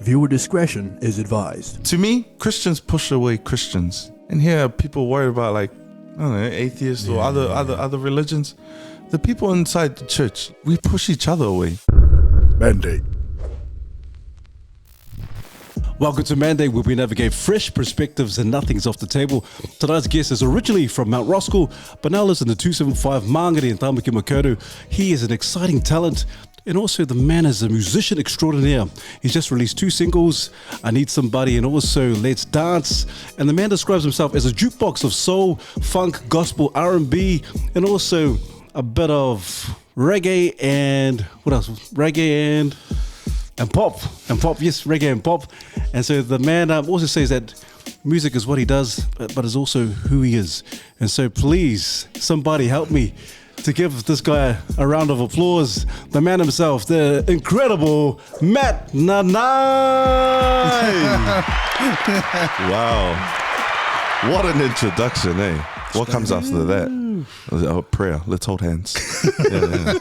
Viewer discretion is advised. To me, Christians push away Christians. And here are people worried about, like, I don't know, atheists or other religions. The people inside the church, we push each other away. Mandate. Welcome to Mandate, where we navigate fresh perspectives and nothing's off the table. Tonight's guest is originally from Mount Roskill, but now lives in the 275 Māngere in Tāmaki Makaurau. He is an exciting talent, and also the man is a musician extraordinaire. He's just released 2 singles, I Need Somebody and also Let's Dance. And the man describes himself as a jukebox of soul, funk, gospel, R&B, and also a bit of reggae and, what else? Reggae and pop, yes, reggae and pop. And so the man also says that music is what he does, but is also who he is. And so please, somebody help me to give this guy a round of applause. The man himself, the incredible Matt Nanai. Wow. What an introduction, eh? What comes after that? A prayer. Let's hold hands. Yeah.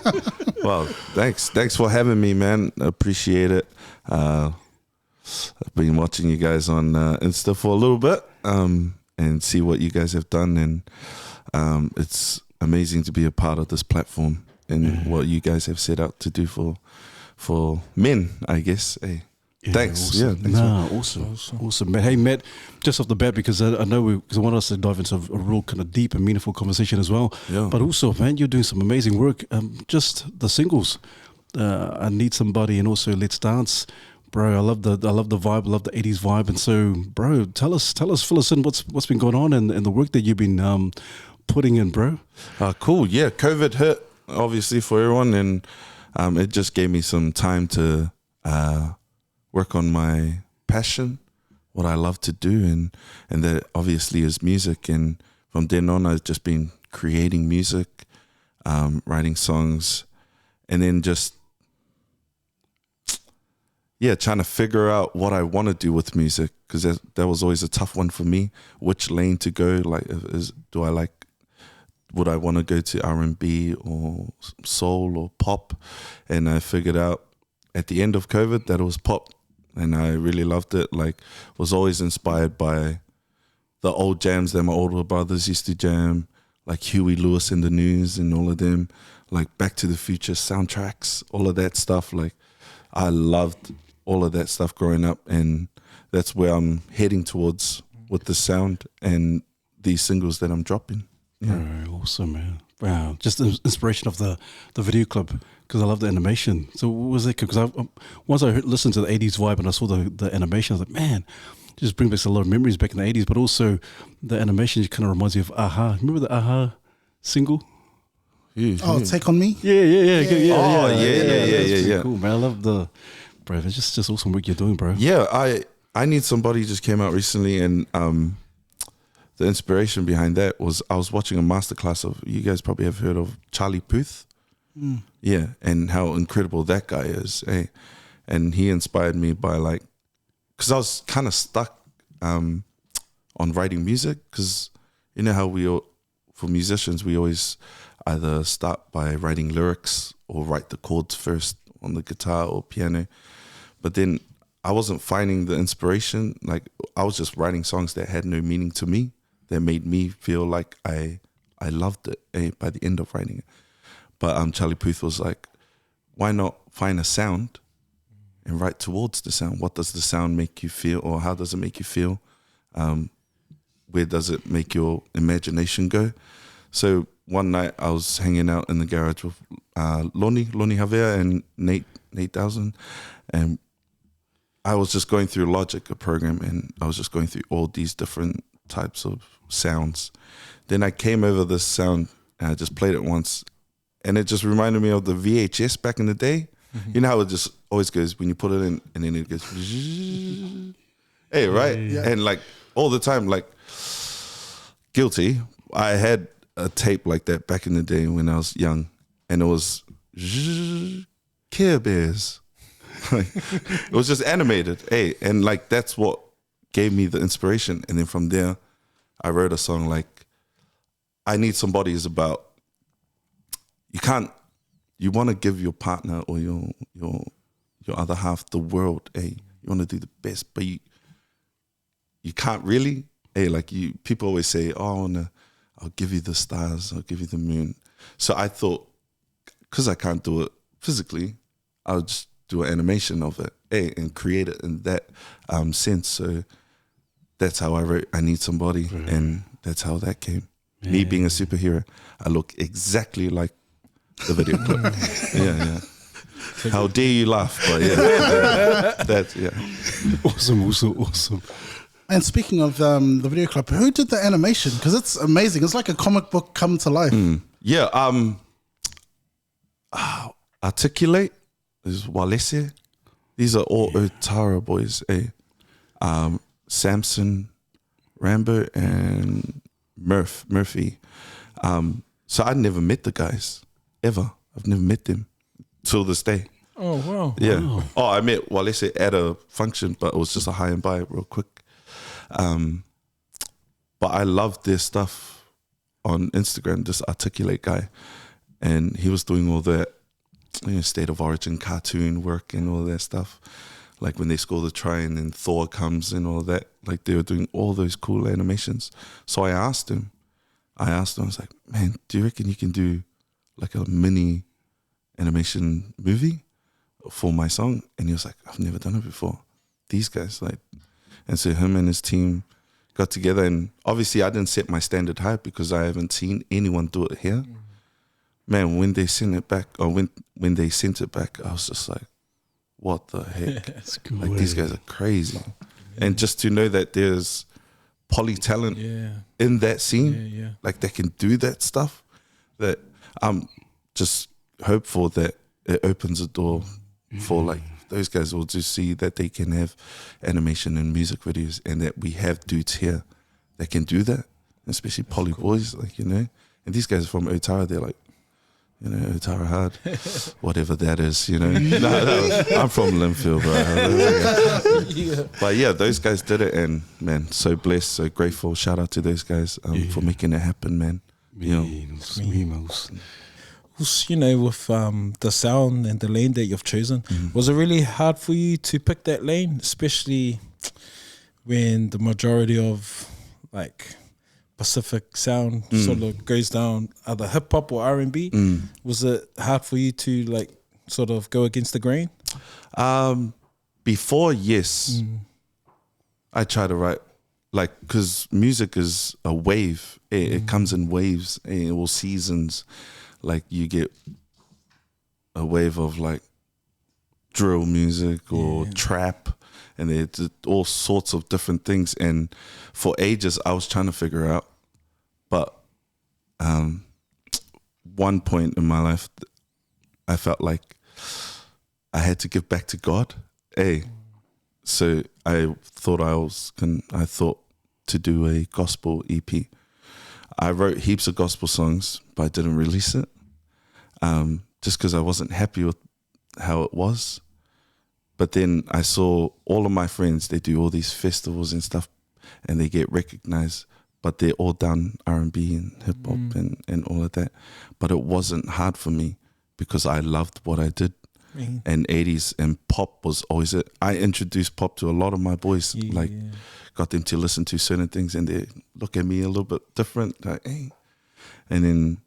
Well, thanks for having me, man. Appreciate it. I've been watching you guys on Insta for a little bit and see what you guys have done, and it's amazing to be a part of this platform and what you guys have set out to do for men, I guess. Hey. Yeah, thanks. Awesome. Yeah, thanks. Awesome. Hey, Matt, just off the bat, because I know because I want us to dive into a real kind of deep and meaningful conversation as well. Yeah. But also, man, you're doing some amazing work. Just the singles, I Need Somebody and also Let's Dance. Bro, I love the vibe, I love the 80s vibe. And so, bro, tell us, fill us in what's been going on and the work that you've been putting in, bro. Cool. Yeah, COVID hit, obviously, for everyone, and it just gave me some time to work on my passion, what I love to do, and that obviously is music. And from then on, I've just been creating music, writing songs, and then just trying to figure out what I want to do with music, because that was always a tough one for me. Which lane to go? Like, would I want to go to R&B or soul or pop? And I figured out at the end of COVID that it was pop. And I really loved it. Like, was always inspired by the old jams that my older brothers used to jam, like Huey Lewis and the News and all of them, like Back to the Future soundtracks, all of that stuff. Like, I loved all of that stuff growing up, and that's where I'm heading towards with the sound and these singles that I'm dropping. Yeah. Oh, awesome, man. Wow. Just the inspiration of the video clip, because I love the animation. So what was it? Because once I listened to the 80s vibe and I saw the animation, I was like, man, it just brings back a lot of memories back in the 80s, but also the animation kind of reminds me of Aha. Remember the Aha single? Yeah. Take On Me? Yeah. Yeah. Cool, man. I love bro, it's just awesome work you're doing, bro. Yeah, I Need Somebody just came out recently, and the inspiration behind that was I was watching a masterclass of, you guys probably have heard of Charlie Puth. Yeah, and how incredible that guy is. Eh? And he inspired me by, like, because I was kind of stuck on writing music, because you know how for musicians, we always either start by writing lyrics or write the chords first on the guitar or piano. But then I wasn't finding the inspiration. Like, I was just writing songs that had no meaning to me, that made me feel like I loved it by the end of writing it. But Charlie Puth was like, why not find a sound and write towards the sound? What does the sound make you feel, or how does it make you feel? Where does it make your imagination go? So one night I was hanging out in the garage with Lonnie Javier and Nate Dowson, and I was just going through Logic, a program, and I was just going through all these different types of sounds. Then I came over this sound and I just played it once, and it just reminded me of the VHS back in the day. Mm-hmm. You know how it just always goes when you put it in, and then it goes, hey, right? Yeah. And like all the time, like, guilty. I had a tape like that back in the day when I was young, and it was Care Bears. It was just animated, hey, and like that's what gave me the inspiration. And then from there, I wrote a song like I Need Somebody is about, you want to give your partner or your other half the world, hey, You want to do the best, but you can't really. Hey, like people always say, oh, I'll give you the stars, I'll give you the moon. So I thought, because I can't do it physically, I'll just do an animation of it, and create it in that sense. So that's how I wrote I Need Somebody, and that's how that came. Yeah. Me being a superhero, I look exactly like the video clip. Yeah. How dare you laugh? But that's Awesome, awesome. And speaking of the video clip, who did the animation? Because it's amazing. It's like a comic book come to life. Articulate is Walese. These are all Otara boys. Samson, Rambo, and Murphy. So I never met the guys ever. I've never met them till this day. Oh wow! Yeah. Wow. Oh, I met Walese at a function, but it was just a high and by real quick. But I loved their stuff on Instagram. This Articulate guy, and he was doing all that State of Origin cartoon work and all that stuff. Like when they score the try and then Thor comes and all that. Like they were doing all those cool animations. So I asked him, I was like, man, do you reckon you can do like a mini animation movie for my song? And he was like, I've never done it before. These guys, like, and so him and his team got together, and obviously I didn't set my standard high because I haven't seen anyone do it here. Man, when they sent it back, or when they sent it back, I was just like, what the heck? That's cool. Like these guys are crazy. And just to know that there's poly talent in that scene, like they can do that stuff, that I'm just hopeful that it opens a door for like those guys will just see that they can have animation and music videos, and that we have dudes here that can do that, especially poly boys, like, and these guys are from Otara, they're like, Otara hard, whatever that is, No, I'm from Linfield, bro. But yeah, those guys did it, and man, so blessed, so grateful. Shout out to those guys for making it happen, man. With the sound and the lane that you've chosen, was it really hard for you to pick that lane, especially when the majority of like Pacific sound sort of goes down either hip hop or R&B? Was it hard for you to like sort of go against the grain? Before, yes. I try to write, like, because music is a wave. It comes in waves, all seasons. Like you get a wave of like drill music or trap, and there's all sorts of different things. And for ages, I was trying to figure out. But one point in my life, I felt like I had to give back to God. So I thought to do a gospel EP. I wrote heaps of gospel songs, but I didn't release it just because I wasn't happy with how it was. But then I saw all of my friends, they do all these festivals and stuff, and they get recognized, but they're all done R&B and hip-hop and all of that. But it wasn't hard for me because I loved what I did. And 80s and pop was always it. I introduced pop to a lot of my boys, got them to listen to certain things, and they look at me a little bit different, like, hey. And then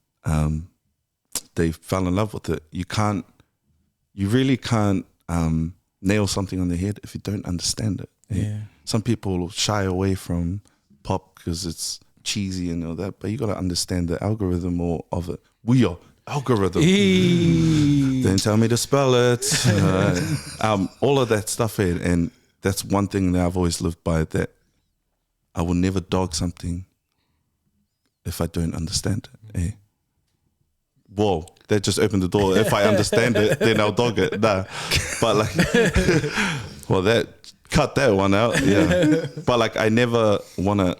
they fell in love with it. You really can't nail something on the head if you don't understand it. Some people shy away from pop because it's cheesy and all that, but you got to understand the algorithm of it. We are algorithm. Don't tell me to spell it. All of that stuff, and that's one thing that I've always lived by, that I will never dog something if I don't understand it. Whoa, that just opened the door. If I understand it, then I'll dog it. Nah. But like, well, cut that one out. Yeah. But like, I never want to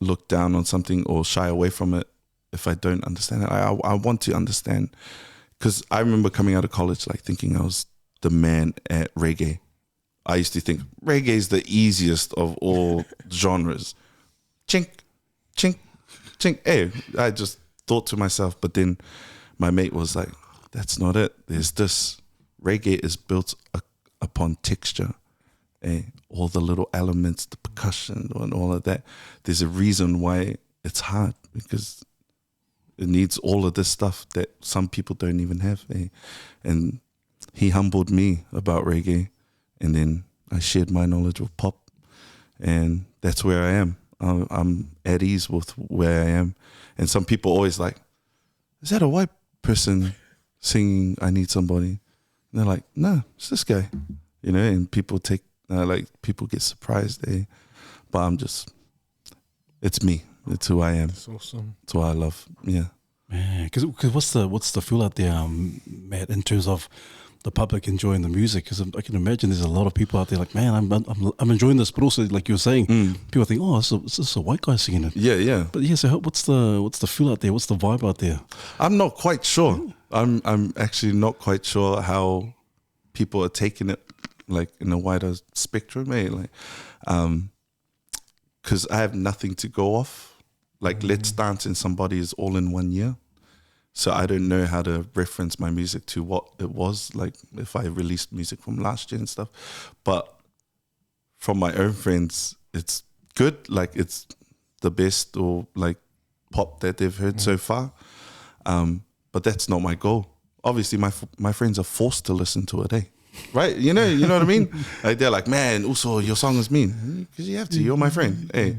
look down on something or shy away from it if I don't understand it. I want to understand, because I remember coming out of college like thinking I was the man at reggae. I used to think reggae is the easiest of all genres. Chink, chink, chink. Hey, I just thought to myself, but then my mate was like, that's not it. There's this. Reggae is built upon texture. All the little elements, the percussion and all of that. There's a reason why it's hard, because it needs all of this stuff that some people don't even have. And he humbled me about reggae, and then I shared my knowledge of pop, and that's where I am. I'm at ease with where I am. And some people always like, is that a white person singing I Need Somebody? And they're like, no, it's this guy. You know, and people take, people get surprised. But I'm just, it's me. It's who I am. That's awesome. It's what I love. Yeah. Man, because what's the feel out there, Matt, in terms of the public enjoying the music? Because I can imagine there's a lot of people out there like, man, I'm enjoying this, but also like you were saying, people think, oh, is this a white guy singing it? Yeah, yeah. But yeah, so what's the feel out there? What's the vibe out there? I'm not quite sure. I'm actually not quite sure how people are taking it, like in a wider spectrum, like, because I have nothing to go off. Like Let's Dance and Somebody is all in 1 year. So I don't know how to reference my music to what it was, like if I released music from last year and stuff. But from my own friends, it's good. Like it's the best or like pop that they've heard so far. But that's not my goal. Obviously, my friends are forced to listen to it, right? You know what I mean? Like they're like, man, also your song is mean. Because you have to, you're my friend. Hey,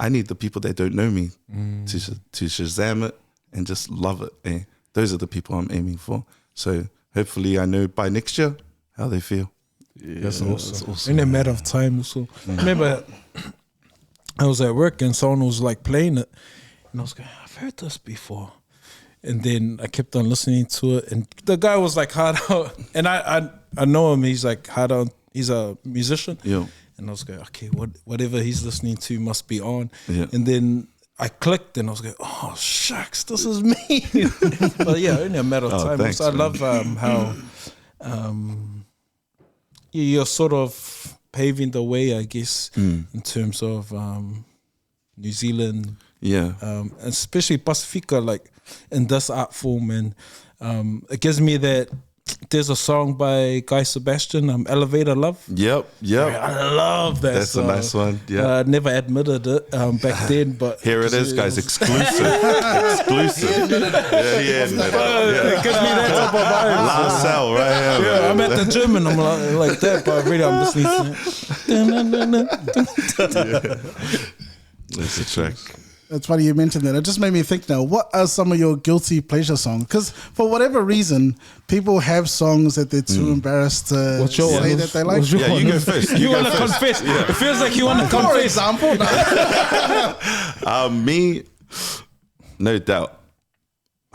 I need the people that don't know me to Shazam it and just love it. Those are the people I'm aiming for. So hopefully I know by next year how they feel. Yeah, that's awesome. In a matter of time also. I remember I was at work and someone was like playing it and I was going, I've heard this before. And then I kept on listening to it and the guy was like hard out. And I know him, he's like hard out. He's a musician. Yeah. And I was going, okay, whatever he's listening to must be on. Yeah. And then I clicked and I was going, oh, shucks, this is me. But yeah, only a matter of time. Thanks, so I love how you're sort of paving the way, I guess, in terms of New Zealand. Yeah. And especially Pacifica, like in this art form. And it gives me that. There's a song by Guy Sebastian, Elevator Love. Yep. I love that That's song. a nice one, yeah. I never admitted it back then, but... Here it is, guys, exclusive. Exclusive. Yeah, he admitted it. It gives me that type of vibe. Last cell right here. Yeah, I'm at the gym and I'm like that, but really I'm listening to it. That's a track. It's funny you mentioned that. It just made me think now, what are some of your guilty pleasure songs? Because for whatever reason, people have songs that they're too embarrassed to say that they like. Yeah, you go first. You want to confess. Yeah. It feels like you want to confess. For example, no. Me, no doubt,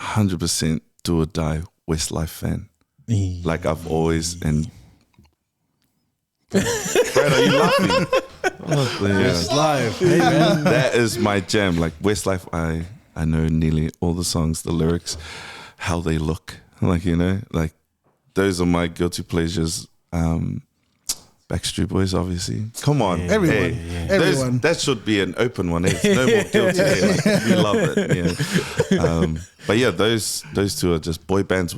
100% do or die Westlife fan. Like I've always, and Brad, are you laughing? Westlife, hey man, that is my jam. Like Westlife, I know nearly all the songs, the lyrics, how they look. Like like those are my guilty pleasures. Backstreet Boys, obviously. Come on, everyone. Everyone. That should be an open one. There's no more guilty. Like, we love it. Yeah. But yeah, those two are just boy bands.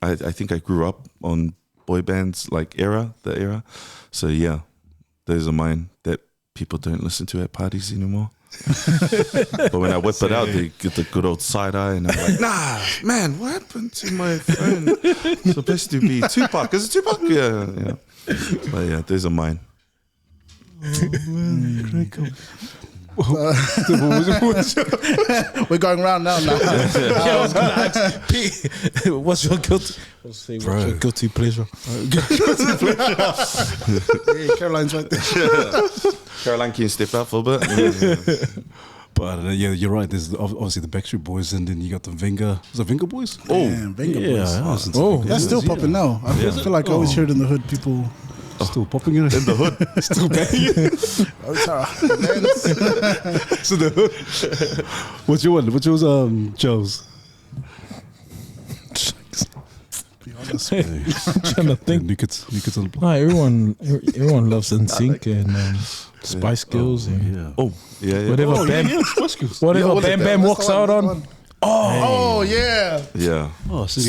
I think I grew up on boy bands like the era. So yeah, those are mine that people don't listen to at parties anymore. But when I whip it out, they get the good old side eye, and I'm like, nah, man, what happened to my phone? It's supposed to be Tupac. Is it Tupac? Yeah. But yeah, those are mine. We're going round now. I was going to ask Pete, what's your guilty pleasure? Yeah, Caroline's right there. Caroline, can you step out for a bit? But yeah, you're right. There's obviously the Backstreet Boys, and then you got the Venga. Was it Venga Boys? Damn, Venga Boys. That's still Venga. popping now. I feel like I always hear it in the hood. People still popping in the hood, still banging. So the hood. What's your one? What's yours? Joe's. be honest. Trying to think. New kids on the block. No, everyone loves NSYNC and Spice Girls and whatever whatever Bam Bam walks out on. Oh yeah. Yeah. Oh, It's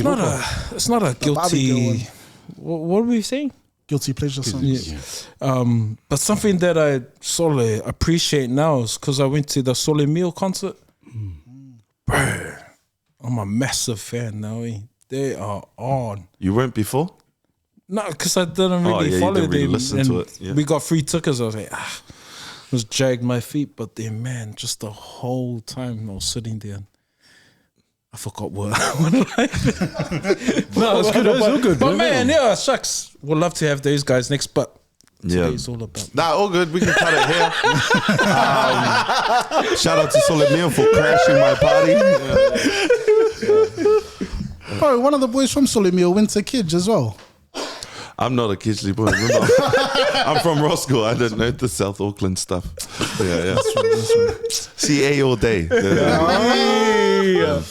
not a guilty. What are we saying? guilty pleasure songs. Yeah. But something that I sort of appreciate now is because I went to the Sole Mio concert. Bro, I'm a massive fan now. They are on. You weren't before? No, because I didn't really you follow didn't really them. listen and to it. Yeah. we got free tickets. I was like, was dragged my feet. But then, man, just the whole time I was sitting there, I forgot what I would like. No, it's good. It's all good. But man, yeah, shucks. We'd love to have those guys next. But today's all about. Nah, all good. We can cut it here. Shout out to Solomeo for crashing my party. Bro, one of the boys from Solimio went to Kids as well. I'm not a Kidsley boy. Remember? I'm from Roscoe. I don't know the South Auckland stuff. Yeah. CA all day.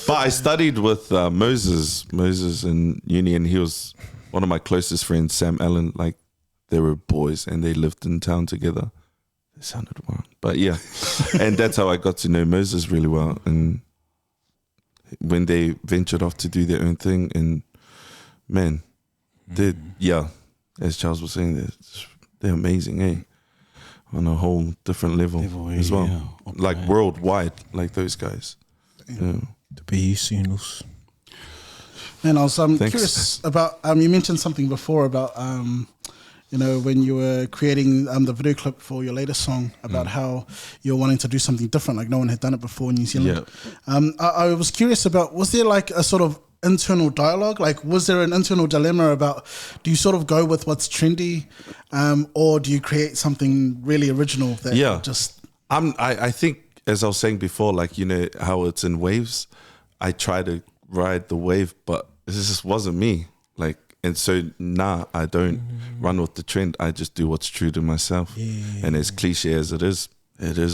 But I studied with Moses in uni, and he was one of my closest friends, Sam Allen. Like, they were boys, and they lived in town together. They sounded wrong. But yeah. And that's how I got to know Moses really well. And when they ventured off to do their own thing, and man, as Charles was saying, they're amazing, eh? On a whole different level as well. Yeah. Okay. Like worldwide, like those guys. Yeah. To be sinus. And I was Thanks. curious about, you mentioned something before about, when you were creating the video clip for your latest song, about how you're wanting to do something different, like no one had done it before in New Zealand. Yeah. I was curious about, was there like a sort of internal dialogue? Like, was there an internal dilemma about, do you sort of go with what's trendy, or do you create something really original that just... I think, as I was saying before, like, you know how it's in waves, I try to ride the wave, but this just wasn't me. Like, and so I don't run with the trend. I just do what's true to myself. And as cliche as it is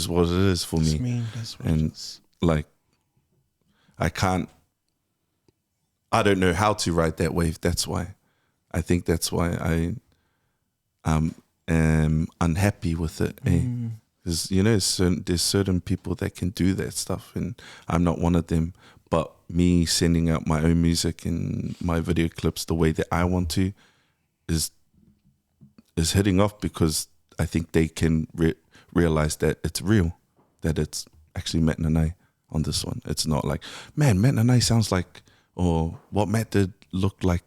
what it is for me. And like, I don't know how to ride that wave. That's why. I think that's why I am unhappy with it. Because, there's certain people that can do that stuff, and I'm not one of them. But me sending out my own music and my video clips the way that I want to is hitting off, because I think they can realize that it's real, that it's actually Matt Nanai on this one. It's not like, man, Matt Nanai sounds like, or what Matt did looked like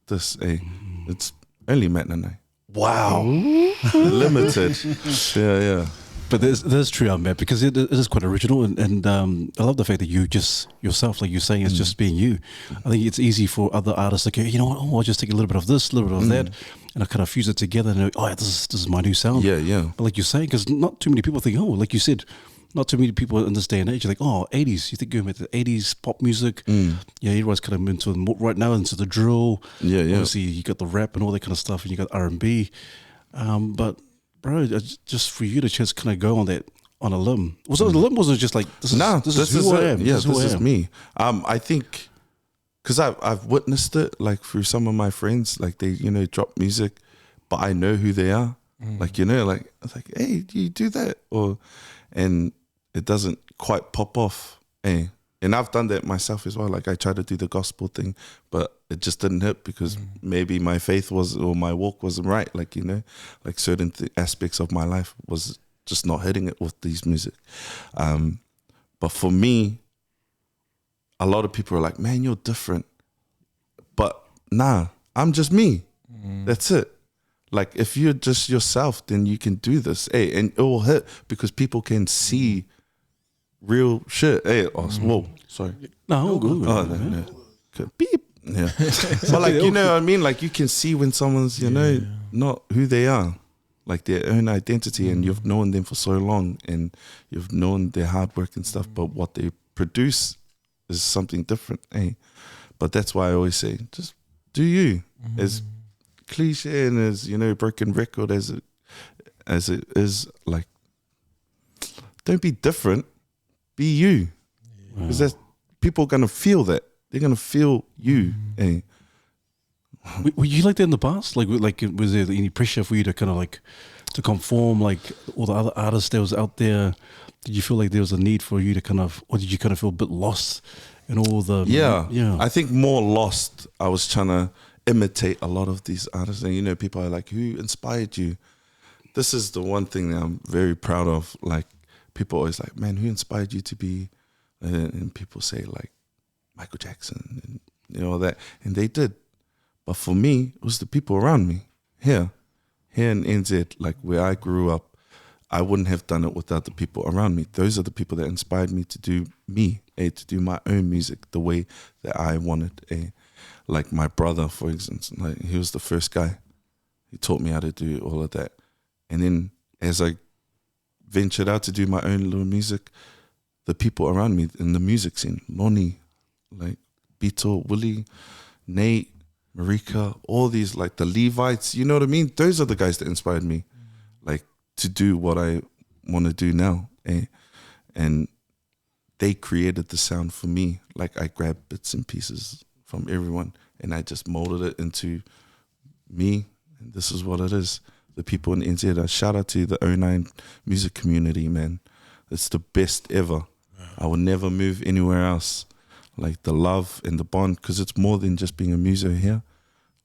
this. It's only Matt Nanai. Wow. Limited. Yeah. But there's true, Matt, because it is quite original, and I love the fact that you just yourself, like you're saying, it's just being you. I think it's easy for other artists to go, you know what, I'll just take a little bit of this, a little bit of that, and I kind of fuse it together, and this is my new sound. Yeah. But like you're saying, because not too many people think, like you said, not too many people in this day and age are like, 80s. You think going back to the 80s pop music. Yeah, everyone's kind of into right now into the drill. Yeah. Obviously, you got the rap and all that kind of stuff, and you got R&B. But bro, just for you to just kind of go on a limb. Was it a limb? Was it just like this is who I am? Yeah, this is me. I think because I've witnessed it, like through some of my friends, like they drop music, but I know who they are. Like like I was like, hey, do you do that? And it doesn't quite pop off. And I've done that myself as well. Like I tried to do the gospel thing, but it just didn't hit because maybe my faith or my walk wasn't right. Like, like certain aspects of my life was just not hitting it with these music. But for me, a lot of people are like, man, you're different. But nah, I'm just me. That's it. Like if you're just yourself, then you can do this. And it will hit because people can see real shit. Whoa, sorry. No, good. Oh, no. Beep. Yeah. But like, you know what I mean? Like you can see when someone's, not who they are, like their own identity, and you've known them for so long and you've known their hard work and stuff, but what they produce is something different. But that's why I always say, just do you. As cliche and as, broken record as it is, like, don't be different, be you. Because that's people are gonna feel that. They're gonna feel you. Were you like that in the past? Like was there any pressure for you to kind of like to conform like all the other artists that was out there? Did you feel like there was a need for you to kind of, or did you kind of feel a bit lost in all the? Yeah. I think more lost. I was trying to, imitate a lot of these artists. And, you know, people are like, who inspired you? This is the one thing that I'm very proud of. Like, people always like, man, who inspired you to be? And people say, like, Michael Jackson and, you know, all that. And they did. But for me, it was the people around me here in NZ, like where I grew up. I wouldn't have done it without the people around me. Those are the people that inspired me to do to do my own music the way that I wanted. Like my brother, for instance, like he was the first guy. He taught me how to do all of that. And then as I ventured out to do my own little music, the people around me in the music scene, Lonnie, like Bito, Willie, Nate, Marika, all these, like the Levites, you know what I mean? Those are the guys that inspired me, like to do what I want to do now. And they created the sound for me. Like I grabbed bits and pieces from everyone and I just molded it into me. And this is what it is. The people in NZ, shout out to the 09 music community, man. It's the best ever. I will never move anywhere else. Like the love and the bond, because it's more than just being a muso here.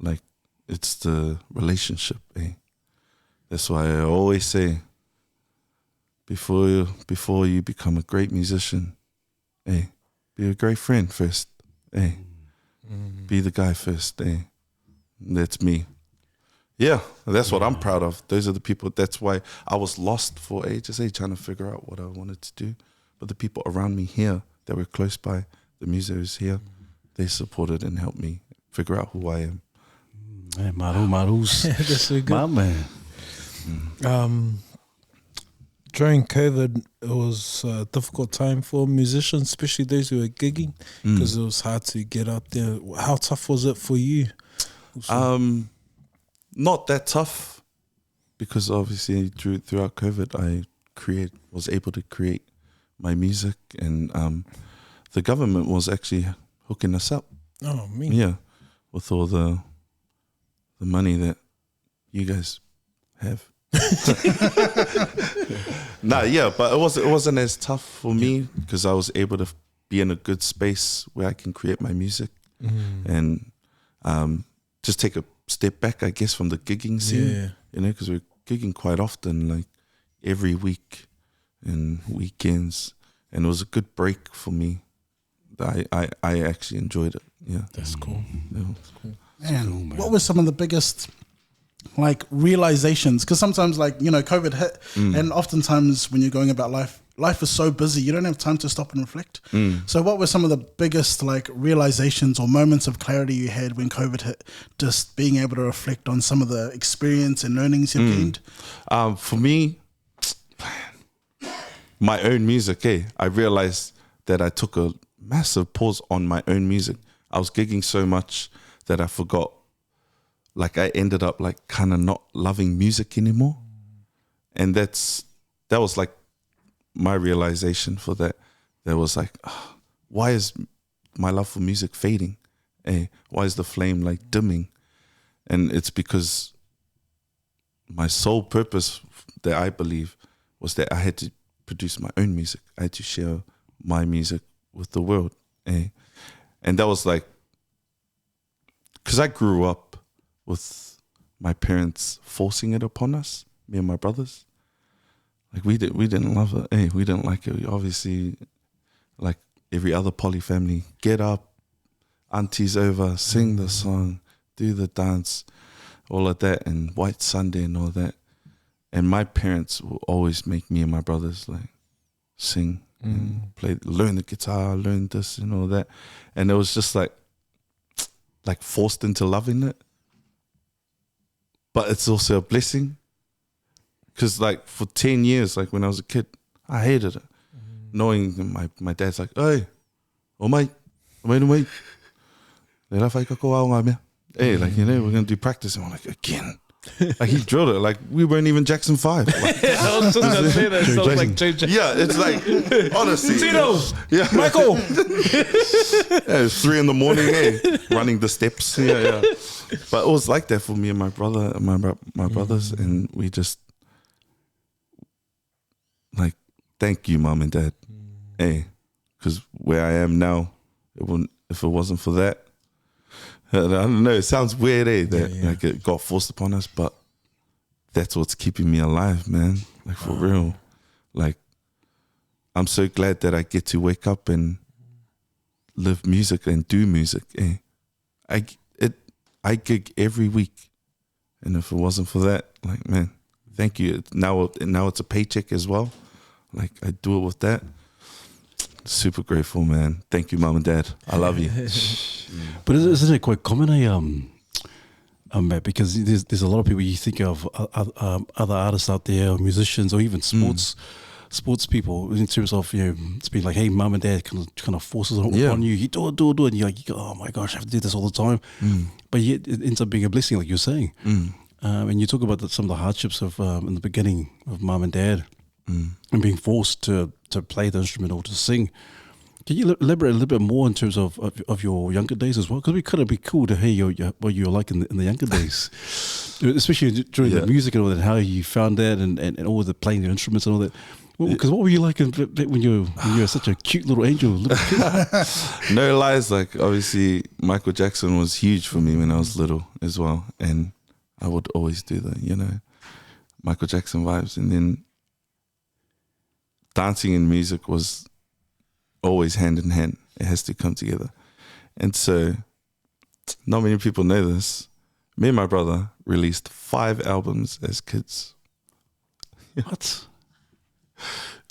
Like it's the relationship. That's why I always say, before you become a great musician, be a great friend first. Be the guy first. That's me. Yeah, that's what I'm proud of. Those are the people. That's why I was lost for ages, trying to figure out what I wanted to do. But the people around me here that were close by, the musos here, they supported and helped me figure out who I am. Hey, Marus. That's so good. My man. During COVID, it was a difficult time for musicians, especially those who were gigging, because it was hard to get out there. How tough was it for you? Not that tough, because obviously throughout COVID, I was able to create my music, and the government was actually hooking us up. Oh, me. Yeah, with all the money that you guys have. But it wasn't as tough for me because I was able to be in a good space where I can create my music and just take a step back, I guess, from the gigging scene. You know, because we're gigging quite often, like every week and weekends, and it was a good break for me. I actually enjoyed it. Yeah, That's cool. Yeah. That's cool. Man, what were some of the biggest like realizations? Because sometimes, like, you know, COVID hit, and oftentimes when you're going about life is so busy, you don't have time to stop and reflect. So what were some of the biggest like realizations or moments of clarity you had when COVID hit, just being able to reflect on some of the experience and learnings you've gained? For me, my own music, I realized that I took a massive pause on my own music. I was gigging so much that I forgot. Like I ended up like kind of not loving music anymore. And that was like my realization for that. There was like, why is my love for music fading? Why is the flame like dimming? And it's because my sole purpose that I believe was that I had to produce my own music. I had to share my music with the world. And that was like, because I grew up with my parents forcing it upon us, me and my brothers. Like we didn't love it. We didn't like it. We obviously, like every other poly family, get up, auntie's over, sing the song, do the dance, all of that, and White Sunday and all that. And my parents will always make me and my brothers like sing and play, learn the guitar, learn this and all that. And it was just like forced into loving it. But it's also a blessing. Because like for 10 years, like when I was a kid, I hated it. Knowing that my dad's like, hey, mate. Hey, like, you know, we're going to do practice. And I'm like, again. Like he drilled it. Like we weren't even Jackson 5. Like, I was just going to say that. It sounds like JJ. yeah, it's like, honestly. Tito! Yeah. Michael! It's 3 a.m, running the steps. Yeah. But it was like that for me and my brother and my brothers. And we just, like, thank you, Mom and Dad. Because where I am now, if it wasn't for that, I don't know. It sounds weird, that like it got forced upon us, but that's what's keeping me alive, man. Like for real. Like I'm so glad that I get to wake up and live music and do music. I gig every week, and if it wasn't for that, like man, thank you. Now it's a paycheck as well. Like I do it with that. Super grateful, man. Thank you, mom and dad. I love you. But isn't it quite common, Matt? Because there's a lot of people you think of other artists out there, or musicians, or even sports people, in terms of it's been like, hey, mum and dad kind of forces on you. You do it, and you're like, oh my gosh, I have to do this all the time. But yet it ends up being a blessing, like you're saying. And you talk about some of the hardships of in the beginning of mum and dad, and being forced to play the instrument or to sing. Can you elaborate a little bit more in terms of your younger days as well? Because it could be cool to hear what you were like in the younger days, especially during the music and all that, how you found that and all the playing the instruments and all that. Because what were you like when you were such a cute little angel? Little kid? No lies, like obviously Michael Jackson was huge for me when I was little as well, and I would always do the Michael Jackson vibes, and then dancing and music was always hand in hand. It has to come together. And so not many people know this. Me and my brother released 5 albums as kids. What?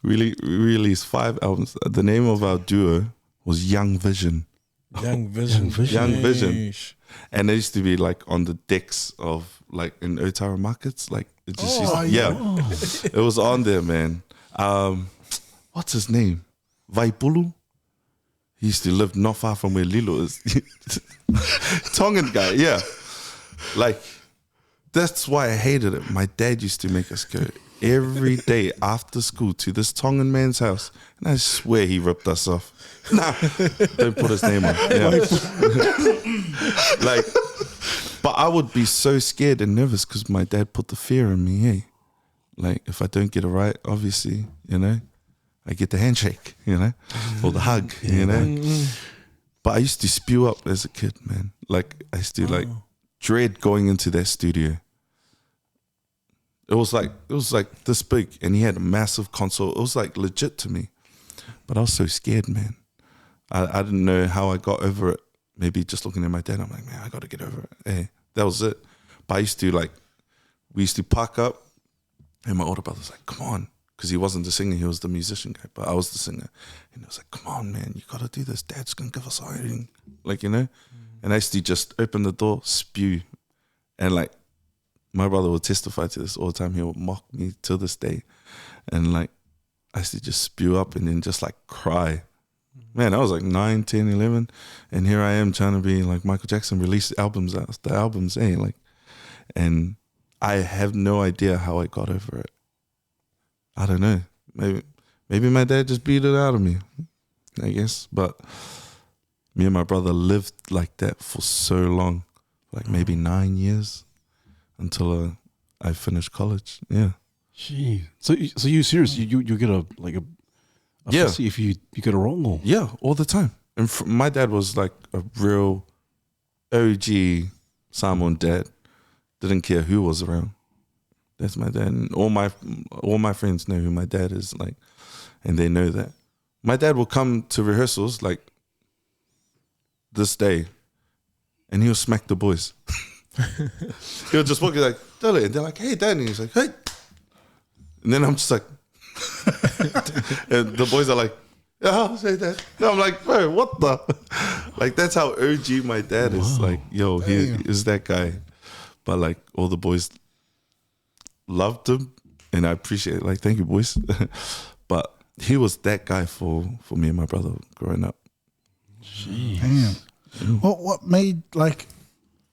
We released 5 albums. The name of our duo was Young Vision. Young Vision. Young Vision. And they used to be like on the decks of like in Otara markets. Like it just it was on there, man. What's his name? Vaipulu. He used to live not far from where Lilo is. Tongan guy, yeah. Like, that's why I hated it. My dad used to make us go every day after school to this Tongan man's house. And I swear he ripped us off. Nah, don't put his name on. Yeah. Like, but I would be so scared and nervous because my dad put the fear in me, hey. Like, if I don't get it right, obviously, I get the handshake, or the hug, But I used to spew up as a kid, man. Like, I used to dread going into that studio. It was like this big, and he had a massive console. It was like legit to me. But I was so scared, man. I didn't know how I got over it. Maybe just looking at my dad, I'm like, man, I got to get over it. Hey, that was it. But I used to we used to park up, and my older brother's like, come on. Because he wasn't the singer, he was the musician guy, but I was the singer. And he was like, come on, man, you got to do this. Dad's going to give us everything. Like, And I used to just open the door, spew. And like, my brother would testify to this all the time. He would mock me till this day. And like, I used to just spew up and then just like cry. Man, I was like 9, 10, 11. And here I am trying to be like Michael Jackson, release albums out. The albums, and I have no idea how I got over it. I don't know. Maybe my dad just beat it out of me, I guess. But me and my brother lived like that for so long, like maybe 9 years until I finished college. Yeah. Gee. So you serious? You get a fussy if you get it wrong, or? Yeah, all the time. And my dad was like a real OG Samoan dad. Didn't care who was around. That's my dad. And all my friends know who my dad is, like, and they know that. My dad will come to rehearsals like this day, and he'll smack the boys. He'll just walk like, Dale, and they're like, hey, Dad. And he's like, hey. And then I'm just like, and the boys are like, yeah, I'll say that. And I'm like, bro, what the? Like, that's how OG my dad is. Like, yo, he is that guy. But like, all the boys loved him, and I appreciate it. Like, thank you, boys. But he was that guy for me and my brother growing up. Jeez. Damn. What made, like,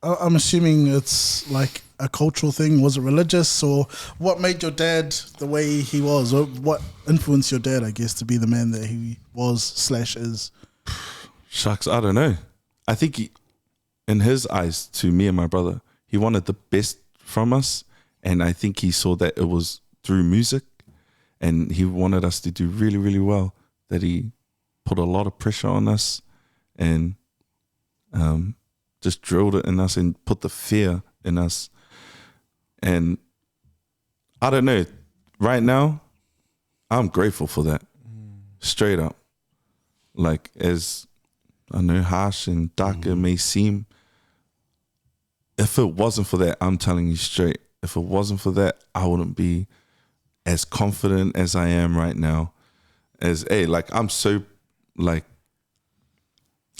I'm assuming it's like a cultural thing. Was it religious, or what made your dad the way he was? Or what influenced your dad, I guess, to be the man that he was / is? Shucks, I don't know. I think in his eyes, to me and my brother, he wanted the best from us. And I think he saw that it was through music, and he wanted us to do really, really well, that he put a lot of pressure on us. And just drilled it in us and put the fear in us. And I don't know, right now, I'm grateful for that. Straight up. Like, as I know, harsh and dark it may seem, if it wasn't for that, I'm telling you straight, if it wasn't for that, I wouldn't be as confident as I am right now. As, hey, like, I'm so, like,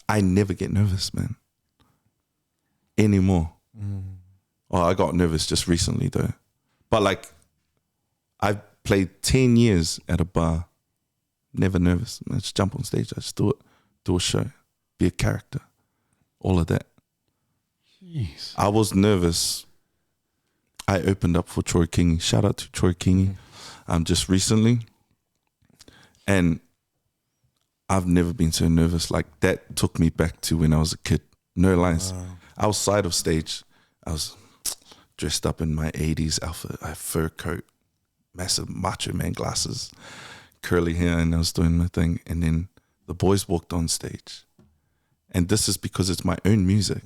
I never get nervous, man. Anymore. Oh, I got nervous just recently, though. But, like, I've played 10 years at a bar. Never nervous. I just jump on stage. I just do it. Do a show. Be a character. All of that. Jeez. I was nervous. I opened up for Troy Kingy. Shout out to Troy Kingy. Just recently. And I've never been so nervous. Like, that took me back to when I was a kid. No lies. Wow. Outside of stage, I was dressed up in my 80s outfit. I had fur coat, massive macho man glasses, curly hair, and I was doing my thing. And then the boys walked on stage. And this is because it's my own music.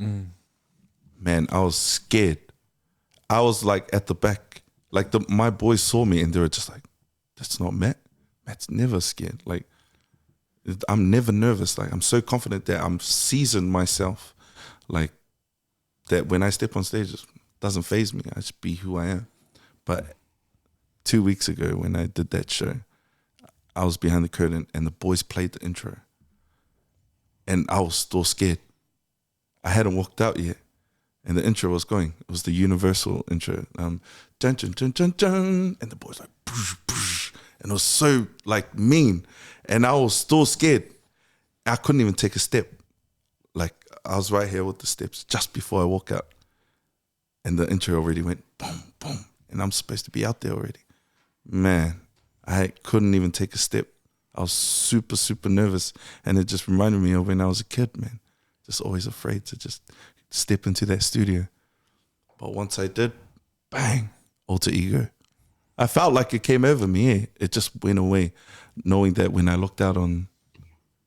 Man, I was scared. I was like at the back. Like my boys saw me and they were just like, that's not Matt. Matt's never scared. Like, I'm never nervous. Like, I'm so confident that I'm seasoned myself. Like, that when I step on stage, it doesn't faze me. I just be who I am. But 2 weeks ago when I did that show, I was behind the curtain and the boys played the intro. And I was still scared. I hadn't walked out yet. And the intro was going. It was the universal intro. Dun, dun, dun, dun, dun. And the boys like, poosh, poosh. And it was so like mean. And I was still scared. I couldn't even take a step. Like, I was right here with the steps just before I walk out. And the intro already went boom, boom. And I'm supposed to be out there already. Man, I couldn't even take a step. I was super, super nervous. And it just reminded me of when I was a kid, man. Just always afraid to just step into that studio. But once I did, bang, alter ego. I felt like it came over me. Yeah. It just went away, knowing that when I looked out on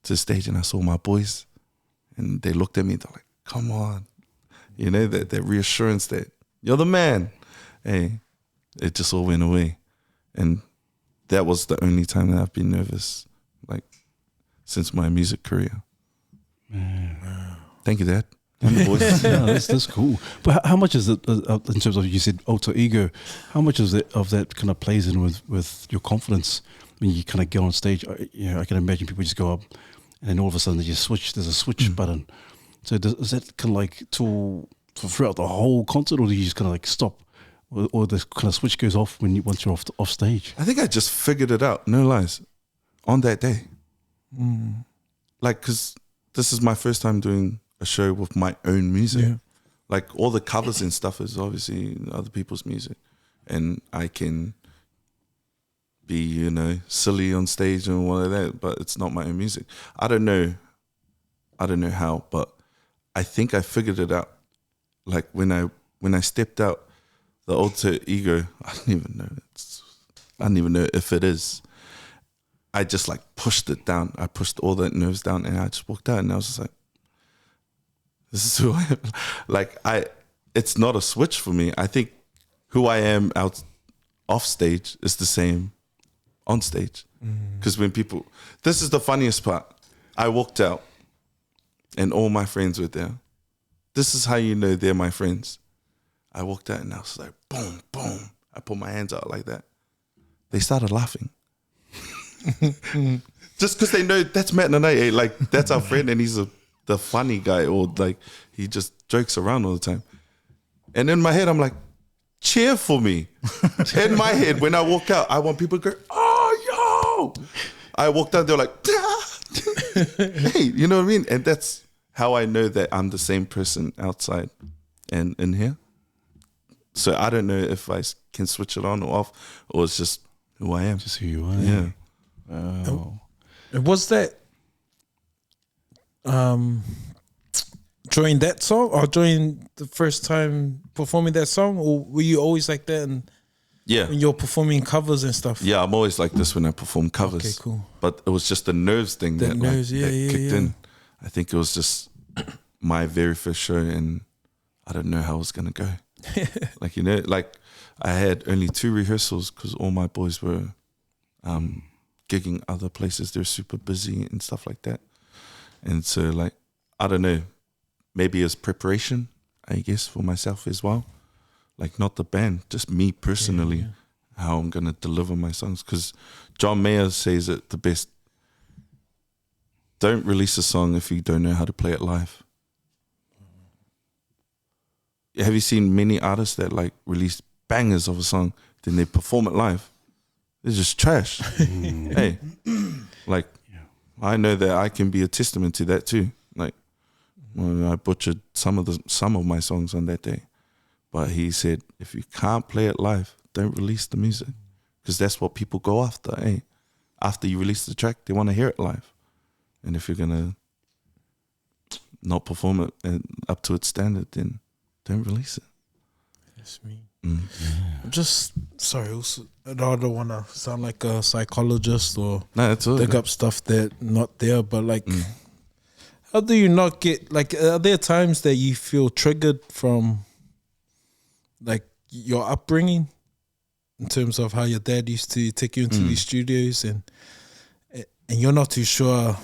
to the stage and I saw my boys and they looked at me, they're like, come on. You know, that reassurance that you're the man. Hey, it just all went away. And that was the only time that I've been nervous, like, since my music career. Thank you, Dad. And the boys. No, that's cool. But how much is it in terms of, you said alter ego? How much of that kind of plays in with your confidence when you kind of go on stage? You know, I can imagine people just go up, and then all of a sudden there's a switch button. So is that kind of like throughout the whole concert, or do you just kind of like stop, or the kind of switch goes off once you're off stage? I think I just figured it out. No lies, on that day. Like, because this is my first time doing a show with my own music. Yeah. Like, all the covers and stuff is obviously other people's music. And I can be, you know, silly on stage and all of that, but it's not my own music. I don't know how, but I think I figured it out. Like, when I stepped out, the alter ego, I don't even know if it is. I just like pushed it down. I pushed all that nerves down and I just walked out and I was just like, this is who I am. Like, it's not a switch for me. I think who I am off stage is the same on stage. Because when people, this is the funniest part. I walked out and all my friends were there. This is how you know they're my friends. I walked out and I was like, boom, boom. I put my hands out like that. They started laughing. Just because they know that's Matt Nanai. Like, that's our friend and he's the funny guy, or like he just jokes around all the time. And in my head, I'm like, cheer for me. In my head, when I walk out, I want people to go, oh, yo. I walked out, they're like, hey, you know what I mean? And that's how I know that I'm the same person outside and in here. So I don't know if I can switch it on or off, or it's just who I am. Just who you are. Yeah. Oh. Was that during that song, or during the first time performing that song, or were you always like that? And Yeah. when you're performing covers and stuff. Yeah, I'm always like this when I perform covers. Okay, cool. But it was just the nerves thing The that nerves, kicked yeah. in. I think it was just my very first show, and I didn't know how it was gonna go. Like, you know, like I had only 2 rehearsals because all my boys were gigging other places. They're super busy and stuff like that. And so, like, I don't know, maybe it's preparation, I guess, for myself as well. Like, not the band, just me personally, how I'm gonna deliver my songs. Because John Mayer says it the best. Don't release a song if you don't know how to play it live. Have you seen many artists that like release bangers of a song, then they perform it live? It's just trash. Hey, like, I know that I can be a testament to that too. Like, when I butchered some of my songs on that day, but he said, if you can't play it live, don't release the music, because that's what people go after. Hey, after you release the track, they want to hear it live, and if you're gonna not perform it and up to its standard, then don't release it. That's me. I'm just sorry. Also, I don't want to sound like a psychologist or dig up stuff that not there. But like, how do you not get like? Are there times that you feel triggered from like your upbringing, in terms of how your dad used to take you into these studios, and you're not too sure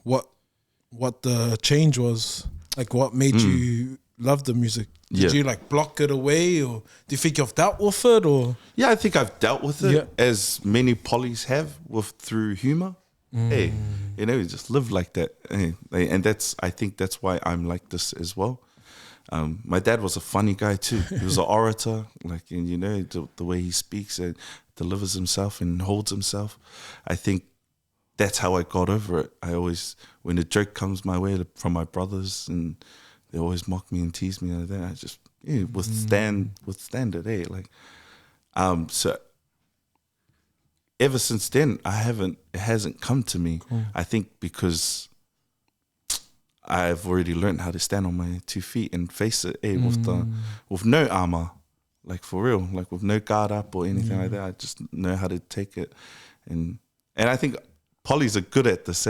what the change was, like what made you love the music? Did you like block it away, or do you think you've dealt with it? Or I think I've dealt with it as many polys have through humour. Hey, you know, you just live like that. Hey, and I think that's why I'm like this as well. My dad was a funny guy too. He was an orator, like, and you know, the way he speaks and delivers himself and holds himself. I think that's how I got over it. I always, when a joke comes my way from my brothers and they always mock me and tease me like that, I just withstand it. Hey, like, so ever since then, it hasn't come to me. Cool. I think because I've already learned how to stand on my 2 feet and face it, with no armor, like for real, like with no guard up or anything like that. I just know how to take it, and I think polys are good at this.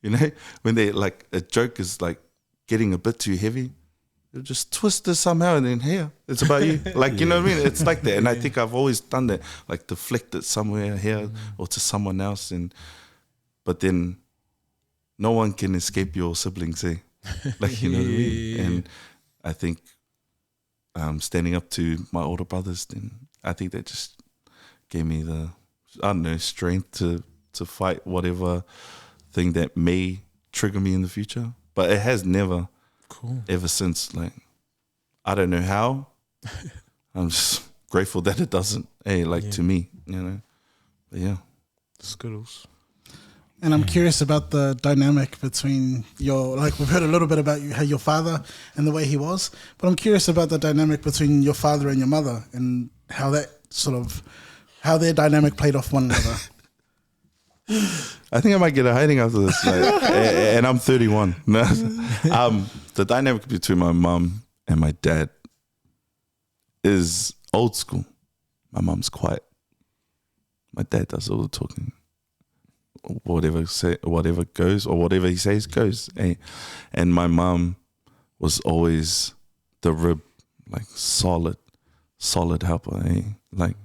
You know, when they like a joke is like getting a bit too heavy, you just twist it somehow, and then here it's about you. Like, you know what I mean? It's like that, and I think I've always done that, like deflect it somewhere here or to someone else, but then no one can escape your siblings, like, you know what I mean? And I think standing up to my older brothers, then I think that just gave me the, I don't know, strength to fight whatever thing that may trigger me in the future. But it has never, ever since, like, I don't know how. I'm just grateful that it doesn't, to me, you know. But yeah. Skittles. And I'm curious about the dynamic between we've heard a little bit about how your father and the way he was, but I'm curious about the dynamic between your father and your mother and how that how their dynamic played off one another. I think I might get a hiding after this, and I'm 31. The dynamic between my mum and my dad is old school. My mum's quiet. My dad does all the talking. Whatever goes, or whatever he says goes. And my mum was always the rib, like solid helper. Like,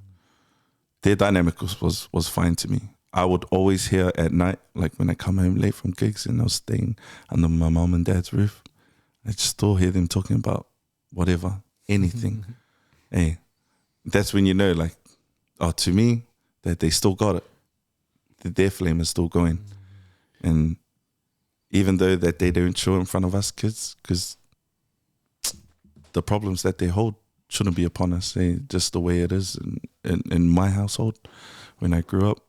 their dynamic was fine to me. I would always hear at night, like when I come home late from gigs and I was staying under my mum and dad's roof, I just still hear them talking about whatever, anything. That's when you know, like, to me, that they still got it. That their flame is still going. And even though that they don't show in front of us kids, because the problems that they hold shouldn't be upon us, just the way it is in my household. When I grew up,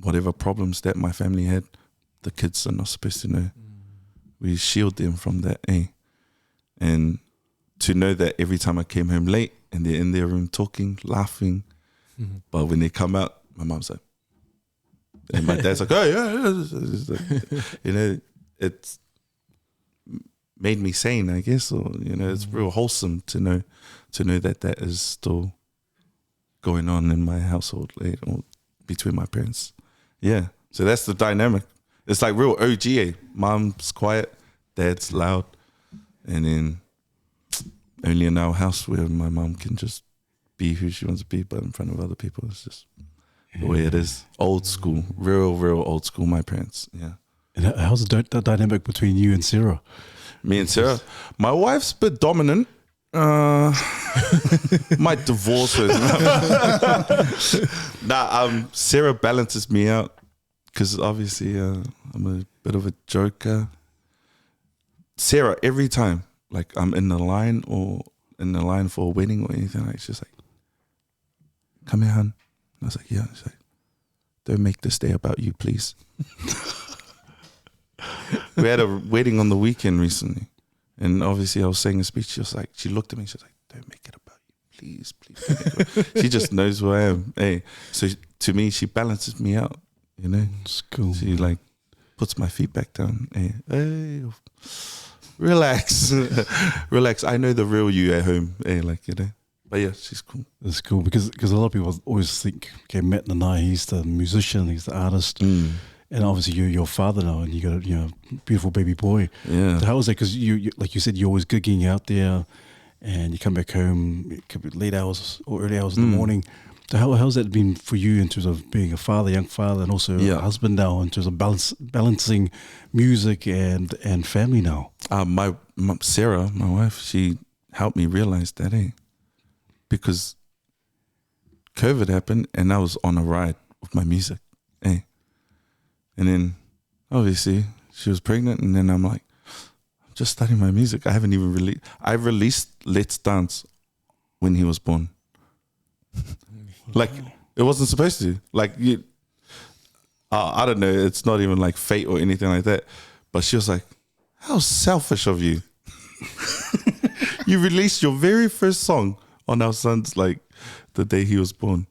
whatever problems that my family had, the kids are not supposed to know. We shield them from that, And to know that every time I came home late and they're in their room talking, laughing, but when they come out, my mom's like, and my dad's like, oh yeah. Like, you know, it's made me sane, I guess, or, you know, it's real wholesome to know that is still going on in my household, or between my parents. Yeah, so that's the dynamic. It's like real OG. Mom's quiet, dad's loud, And then only in our house where my mom can just be who she wants to be, but in front of other people, it's just the way it is. Old school, real old school, my parents, yeah. And how's the dynamic between you and Sera? Me and Sera, my wife's a bit dominant. Might divorce her. Sera balances me out because obviously I'm a bit of a joker. Sera, every time, like I'm in the line for a wedding or anything, like she's like, "Come here, hun." I was like, "Yeah." She's like, "Don't make this day about you, please." We had a wedding on the weekend recently, and obviously I was saying a speech. She looked at me. She was like, "Don't make it about you, please, please." Don't make it about-" She just knows who I am. Hey, so to me, she balances me out. You know, It's cool. she like puts my feet back down. Hey, relax, relax. I know the real you at home. Hey, like, you know. But yeah, she's cool. It's cool because a lot of people always think, okay, Matt Nanai, he's the musician, he's the artist, and obviously you're your father now, and you got a beautiful baby boy. Yeah. So how was that? Because you like you said, you're always gigging out there, and you come back home, it could be late hours or early hours in the morning. So how's that been for you in terms of being a father, young father, and also a husband now, in terms of balancing music and family now? My Sera, my wife, she helped me realize that, because COVID happened and I was on a ride with my music, and then obviously she was pregnant, and then I'm like, I'm just studying my music. I haven't even released. I released Let's Dance when he was born. Like, it wasn't supposed to. Like, I don't know. It's not even like fate or anything like that. But she was like, "How selfish of you! You released your very first song on our son's, like, the day he was born."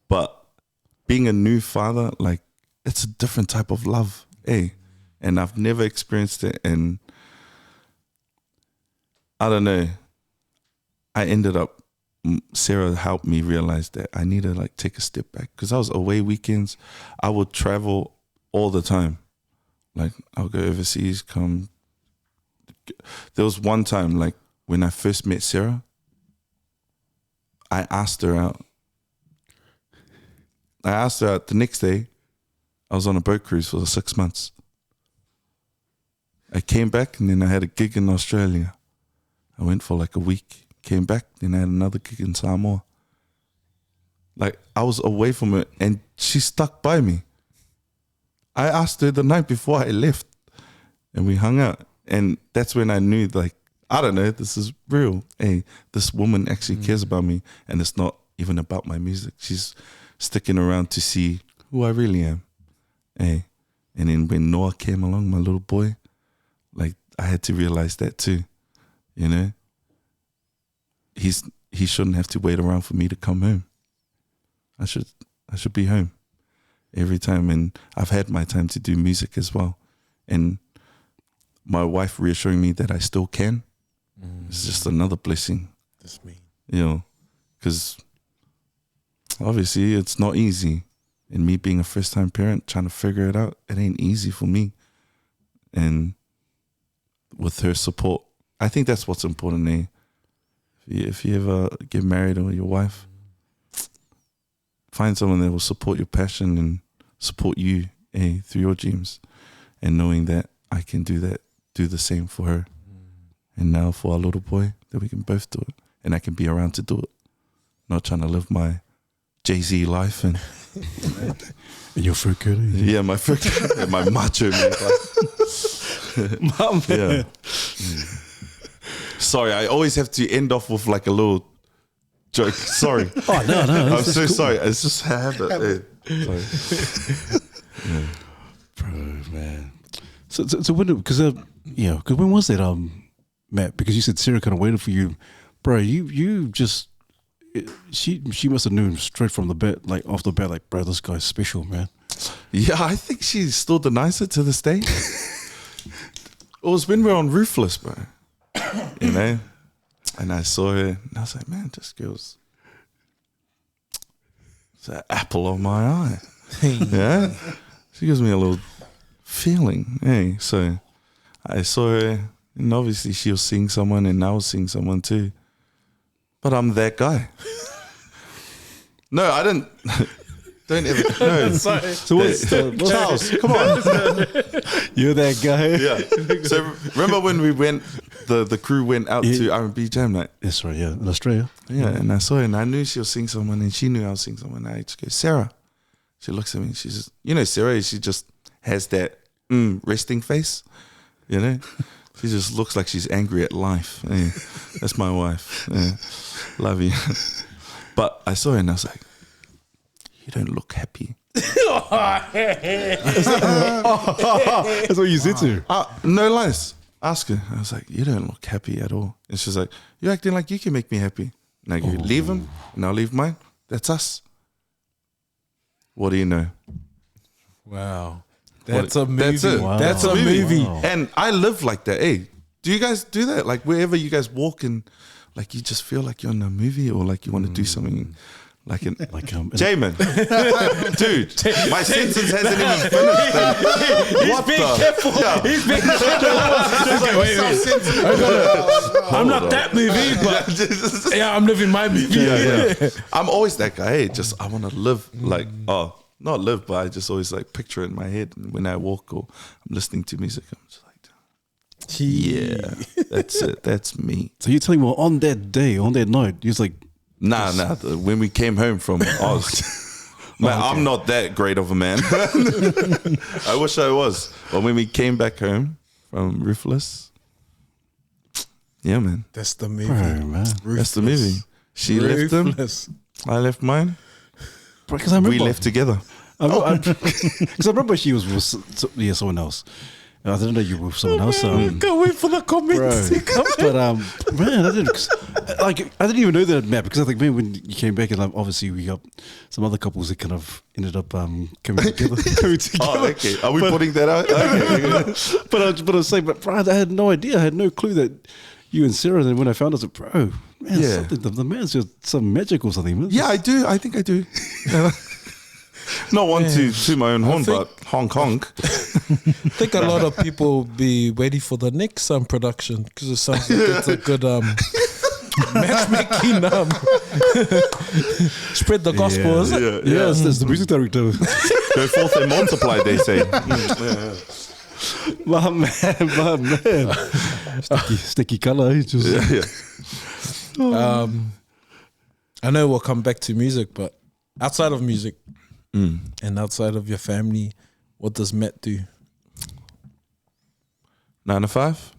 But being a new father, like, it's a different type of love, and I've never experienced it. And I don't know. I ended up, Sera helped me realize that I need to like take a step back, because I was away weekends. I would travel all the time. Like, I'll go overseas, come. There was one time, like, when I first met Sera, I asked her out. The next day. I was on a boat cruise for 6 months. I came back, and then I had a gig in Australia. I went for like a week. Came back, then I had another gig in Samoa. Like, I was away from her, and she stuck by me. I asked her the night before I left, and we hung out. And that's when I knew, like, I don't know, this is real. Hey, this woman actually cares about me, and it's not even about my music. She's sticking around to see who I really am. Hey, and then when Noah came along, my little boy, like, I had to realize that too, you know? He shouldn't have to wait around for me to come home. I should be home every time, and I've had my time to do music as well. And my wife reassuring me that I still can. It's just another blessing. That's me. You know, because obviously it's not easy. And me being a first-time parent, trying to figure it out, it ain't easy for me. And with her support, I think that's what's important, If you ever get married or your wife, find someone that will support your passion and support you through your dreams, and knowing that I can do the same for her. And now for our little boy, that we can both do it, and I can be around to do it. Not trying to live my Jay-Z life and your fruit curly. Yeah, my fruit and my macho man. Yeah. Sorry, I always have to end off with like a little joke. Sorry. Oh, no. I'm so cool. Sorry. It's just a habit. Sorry. Bro, man. So when, because when was that, Matt? Because you said Sera kind of waited for you, bro. You just, she must have known straight from the bat, like off the bat, like, bro, this guy's special, man. Yeah, I think she still denies it to this day. It was when we were on Ruthless, bro. You know, and I saw her, and I was like, man, this girl's, it's an apple of my eye. Yeah, she gives me a little feeling. Hey, so I saw her, And obviously she was seeing someone and I was seeing someone too. But I'm that guy. No, I didn't. Don't ever. No. So what's Charles, come on. You're that guy. Yeah. So remember when we went, the crew went out to R&B Jam Night? That's right, yeah. In Australia. Yeah, and I saw her and I knew she was seeing someone and she knew I was seeing someone. And I just go, Sera. She looks at me and she says, Sera, she just has that resting face, She just looks like she's angry at life. Yeah, that's my wife. Yeah, love you. But I saw her and I was like, you don't look happy. That's what you said to her. No lies. Ask her. I was like, you don't look happy at all. And she's like, you're acting like you can make me happy. And I go, leave him and I'll leave mine. That's us. What do you know? Wow. That's a movie. That's it. Wow. That's a movie. Wow. And I live like that. Hey, do you guys do that? Like wherever you guys walk and like you just feel like you're in a movie or like you want to do something like in Jamin. Dude, my sentence hasn't even finished. What being the? careful. Yeah. He's being careful. Wait. I'm not that movie, but yeah, I'm living my movie. Yeah. I'm always that guy. Hey, just I want to live like not live, but I just always like picture it in my head. And when I walk or I'm listening to music, I'm just like, yeah, that's it. That's me. So you're telling me, well, on that day, on that night, you was like, Nah. When we came home from Oz, man, I'm not that great of a man. I wish I was. But when we came back home from Ruthless, yeah, man, That's the movie. bro, man. that's the movie. She left him. Ruthless. I left mine. Because I remember, We left together. Because I remember she was with someone else. And I didn't know you were with someone else. Can't wait for the comments to come. But man, I didn't even know that, Matt, because I think, man, when you came back, and obviously we got some other couples that kind of ended up coming together. Oh, okay. Are we putting that out? Okay. But I was saying, but bro, I had no idea. I had no clue that you and Sera. And then when I found out, I was like, bro, man, Yeah. something, the man's just some magic or something. Man. Yeah, I do. I think I do. Not one to my own horn, but honk honk. I think a lot of people be waiting for the next production because it sounds like it's a good matchmaking. Spread the gospel, is it? Yeah, it's the music director. Go forth and multiply, they say. my man. Sticky colour. Just, I know we'll come back to music, but outside of music and outside of your family, what does Matt do? 9 to 5.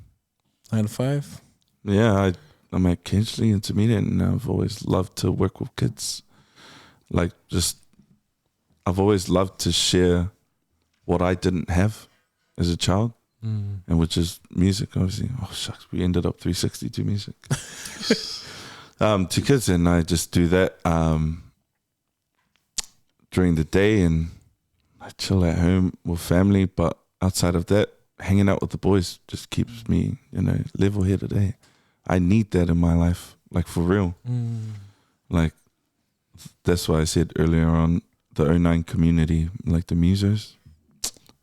9 to 5? Yeah, I'm at Kinsley Intermediate, and I've always loved to work with kids. Like, I've always loved to share what I didn't have as a child, and which is music, obviously. Oh, shucks, we ended up 360 to music. To kids, and I just do that during the day, and I chill at home with family, but outside of that, hanging out with the boys just keeps me, level-headed. Eh? I need that in my life, like for real. Like, that's why I said earlier on, the 09 community, like the Musos,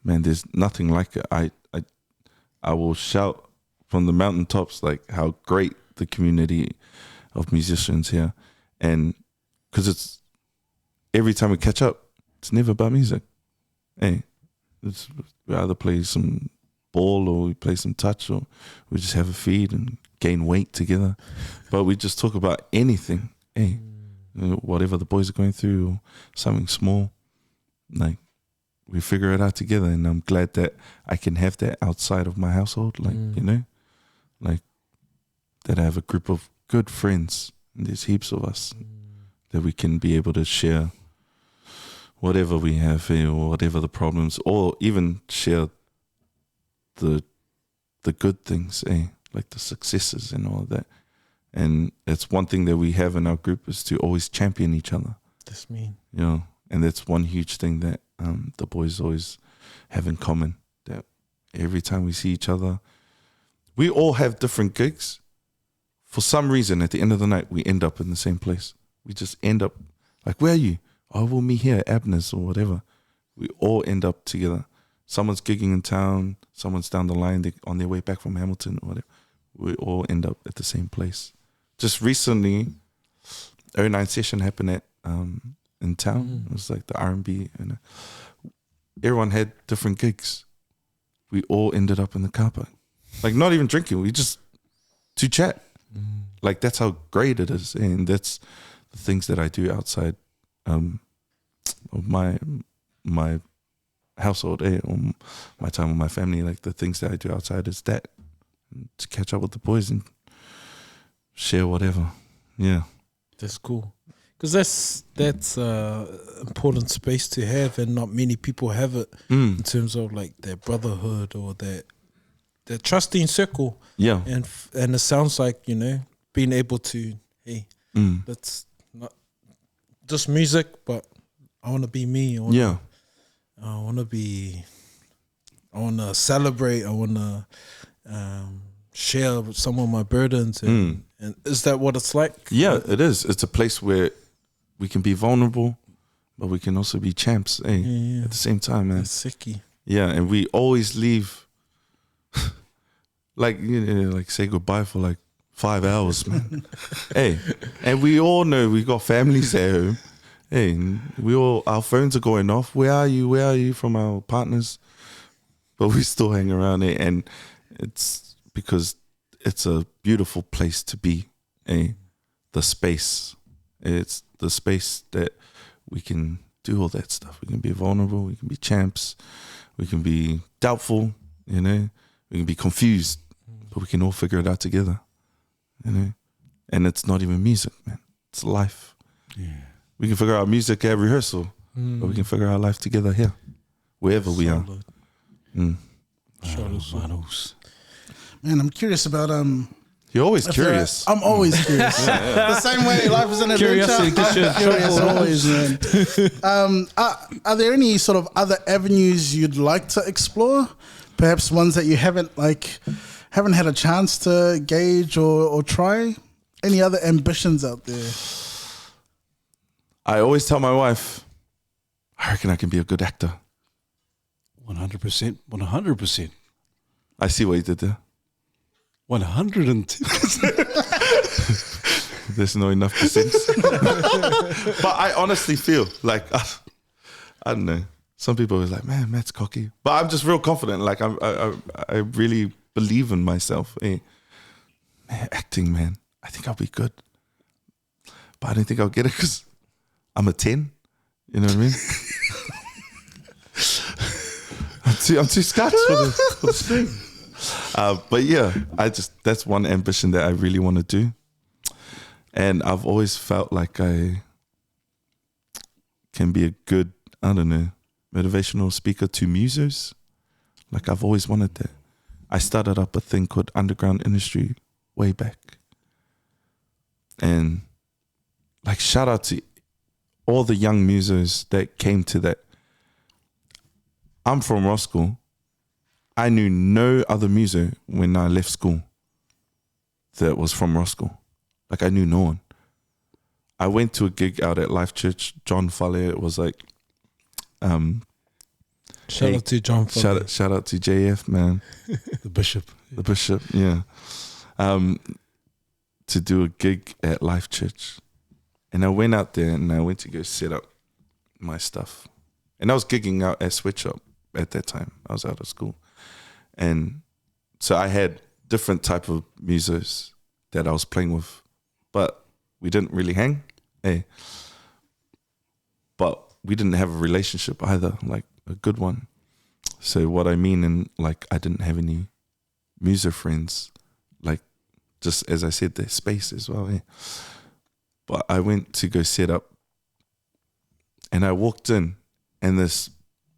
man, there's nothing like it. I will shout from the mountaintops like how great the community of musicians here, and because it's every time we catch up, it's never about music. Hey, we either play some ball or we play some touch or we just have a feed and gain weight together, but we just talk about anything. Hey, whatever the boys are going through or something small, like we figure it out together. And I'm glad that I can have that outside of my household, like like that I have a group of good friends, and there's heaps of us that we can be able to share whatever we have here, or whatever the problems, or even share the good things, like the successes and all of that. And it's one thing that we have in our group is to always champion each other. That's mean. And that's one huge thing that the boys always have in common, that every time we see each other, we all have different gigs. For some reason, at the end of the night, we end up in the same place. We just end up like, where are you? Oh, we'll meet here at Abner's or whatever. We all end up together. someone's gigging in town, someone's down the line, they on their way back from Hamilton or whatever. We all end up at the same place. Just recently, 09 session happened at in town. It was like the R&B, and everyone had different gigs. We all ended up in the car park, like not even drinking. We just to chat. Like that's how great it is, and that's the things that I do outside of my household, or my time with my family. Like the things that I do outside is that, to catch up with the boys and share whatever. Yeah, that's cool. Because that's important space to have, and not many people have it in terms of like their brotherhood or their trusting circle. Yeah, and it sounds like, you know, being able to, hey, that's not just music, but I want to be me. I want to celebrate. I want to share some of my burdens, and is that what it's like? Yeah, it is. It's a place where we can be vulnerable, but we can also be champs, at the same time, man. That's sicky. Yeah, and we always leave, like, you know, like say goodbye for like 5 hours, man. Hey, and we all know we got families at home. Hey, and our phones are going off. Where are you? Where are you from our partners? But we still hang around there, and it's because it's a beautiful place to be. The space. It's the space that we can do all that stuff. We can be vulnerable. We can be champs. We can be doubtful. You know, we can be confused, but we can all figure it out together. You know, and it's not even music, man. It's life. Yeah. We can figure out music at rehearsal, but we can figure out life together here, wherever we are. Man, I'm curious about You're always curious. I'm always curious. The same way life is an adventure. I'm curious always, man. Are there any sort of other avenues you'd like to explore? Perhaps ones that you haven't had a chance to gauge or try? Any other ambitions out there? I always tell my wife, I reckon I can be a good actor. 100%. 100%. I see what you did there. 102%. There's no enough percent. But I honestly feel like, I don't know. Some people are like, man, Matt's cocky. But I'm just real confident. Like I really believe in myself. Man, acting, man. I think I'll be good. But I don't think I'll get it because I'm a 10. You know what I mean? I'm too scotch for the thing. But yeah, that's one ambition that I really want to do. And I've always felt like I can be a good, I don't know, motivational speaker to musos. Like I've always wanted that. I started up a thing called Underground Industry way back. And like shout out to all the young musos that came to that. I'm from Roskilde. I knew no other muso when I left school that was from Roskilde. Like I knew no one. I went to a gig out at Life Church. John Fale, it was like shout out to John Fale. Shout out to JF, man. The Bishop. The Bishop, yeah. To do a gig at Life Church. And I went out there and I went to go set up my stuff. And I was gigging out at Switch Up at that time. I was out of school. And so I had different type of musos that I was playing with, but we didn't really hang. But we didn't have a relationship either, like a good one. So what I mean, and like I didn't have any muso friends, like just as I said, there's space as well. But I went to go set up, and I walked in, and this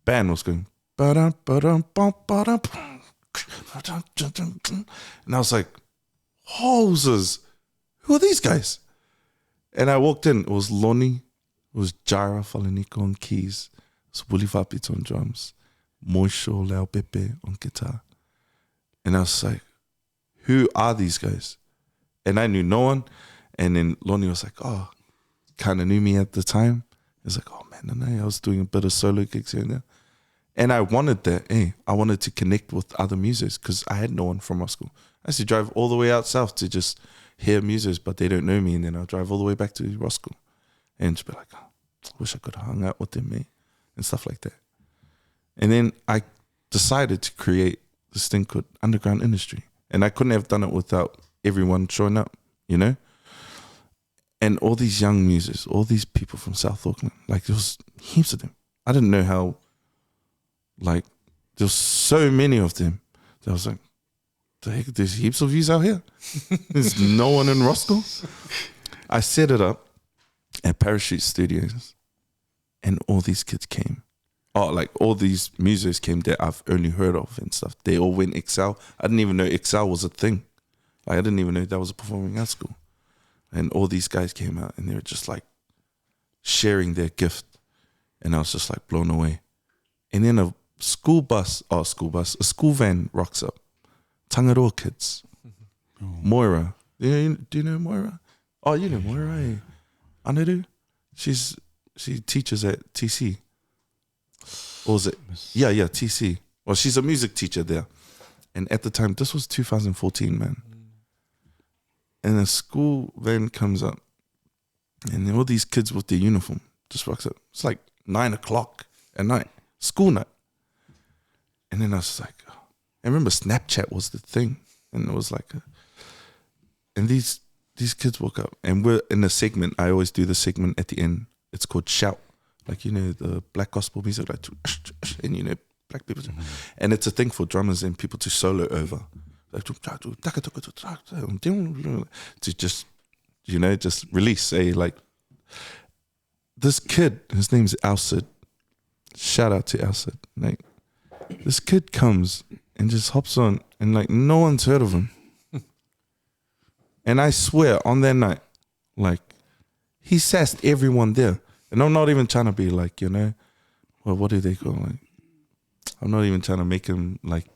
band was going, and I was like, hoses, who are these guys? And I walked in, it was Lonnie, it was Jara Falaniko on keys, it was Willie Vapit on drums, Moisho Leo Pepe on guitar. And I was like, who are these guys? And I knew no one. And then Lonnie was like, oh, kind of knew me at the time. He was like, oh man, I was doing a bit of solo gigs here and there. And I wanted that. I wanted to connect with other musos because I had no one from Roscoe. I used to drive all the way out south to just hear musos, but they don't know me. And then I'll drive all the way back to Roscoe and just be like, oh, wish I could have hung out with them, mate, and stuff like that. And then I decided to create this thing called Underground Industry. And I couldn't have done it without everyone showing up, you know? And all these young musos, all these people from South Auckland, like there was heaps of them. I didn't know how, like, there was so many of them that I was like, the heck, there's heaps of yous out here. There's no one in Roscoe. I set it up at Parachute Studios and all these kids came. Oh, like all these musos came that I've only heard of and stuff. They all went Excel. I didn't even know Excel was a thing. Like I didn't even know that was a performing arts school. And all these guys came out and they were just like sharing their gift. And I was just like blown away. And then a school van rocks up. Tangaroa kids. Moira. Do you know Moira? Oh, you know Moira, eh? Aneru? She teaches at TC. Or was it? Yeah, TC. Well, she's a music teacher there. And at the time, this was 2014, man. And a school van comes up. And all these kids with their uniform just rocks up. It's like 9 o'clock at night. School night. And then I was like, oh. I remember Snapchat was the thing. And it was like, and these kids walk up. And we're in a segment. I always do the segment at the end. It's called Shout. Like, you know, the black gospel music, like, and, you know, black people. And it's a thing for drummers and people to solo over. Like, to just, you know, just release, say, like, this kid, his name's Alcid. Shout out to Alcid. Like, this kid comes and just hops on and, like, no one's heard of him. And I swear, on that night, like, he sassed everyone there. And I'm not even trying to be like, you know, well, what do they call it? Like, I'm not even trying to make him like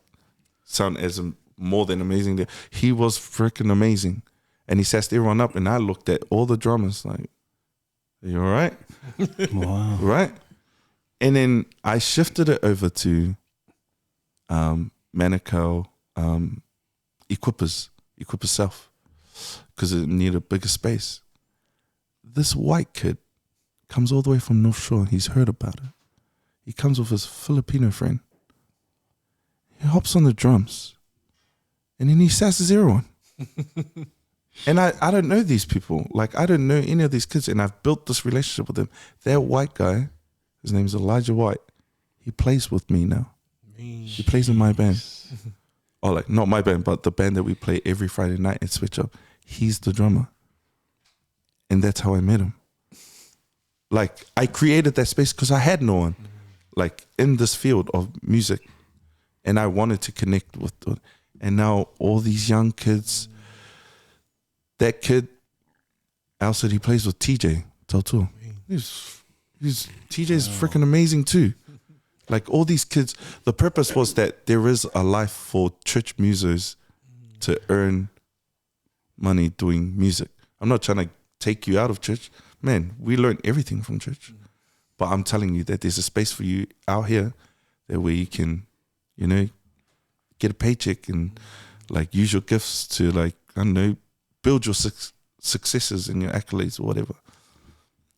sound as more than amazing. There, he was freaking amazing, and he sassed everyone up. And I looked at all the drummers like, "Are you all right?" Wow, right? And then I shifted it over to Manukau Equippers South because it needed a bigger space. This white kid comes all the way from North Shore. He's heard about it. He comes with his Filipino friend. He hops on the drums. And then he sasses everyone. And I don't know these people. Like, I don't know any of these kids. And I've built this relationship with them. That white guy, his name is Elijah White. He plays with me now. He plays in my band. Or like, not my band, but the band that we play every Friday night at Switch Up. He's the drummer. And that's how I met him. Like, I created that space because I had no one, like, in this field of music. And I wanted to connect with them. And now all these young kids, that kid, Al said he plays with TJ Tautua. TJ's freaking amazing too. Like, all these kids, the purpose was that there is a life for church musos to earn money doing music. I'm not trying to take you out of church. Man, we learn everything from church. But I'm telling you that there's a space for you out here that where you can, you know, get a paycheck and like use your gifts to, like, I don't know, build your successes and your accolades or whatever.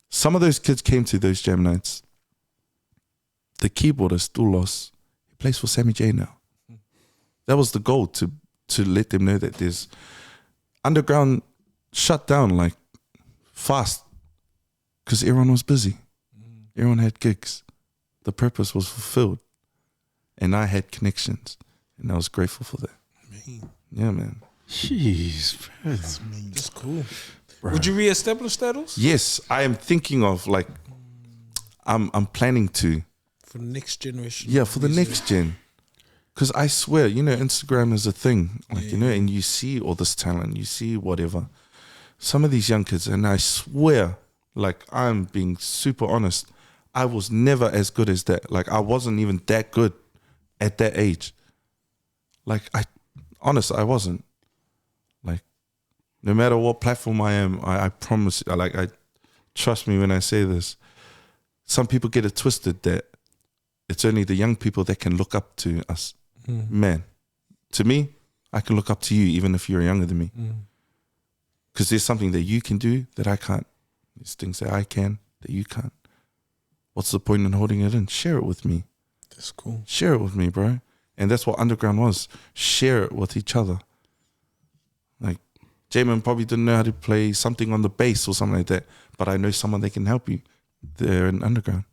Some of those kids came to those jam nights. The keyboardist, Dulos, he plays for Sammy J now. That was the goal, to let them know that there's underground shut down like fast because everyone was busy. Everyone had gigs. The purpose was fulfilled. And I had connections. And I was grateful for that. Yeah, man. Jeez, bro. That's cool. Bro. Would you re-establish that also? Yes, I am thinking of, like, I'm planning to. For the next generation. Yeah, for the next gen. Because I swear, you know, Instagram is a thing. Like, you know, and you see all this talent. You see whatever. Some of these young kids, and I swear, like, I'm being super honest, I was never as good as that. Like, I wasn't even that good at that age. Like, I wasn't. Like, no matter what platform I am, I promise, like, I trust me when I say this. Some people get it twisted that it's only the young people that can look up to us. Man, to me, I can look up to you even if you're younger than me. Because there's something that you can do that I can't. There's things that I can that you can't. What's the point in holding it in? Share it with me. That's cool. Share it with me, bro. And that's what underground was. Share it with each other. Like, Jamin probably didn't know how to play something on the bass or something like that, but I know someone that can help you. They're in underground.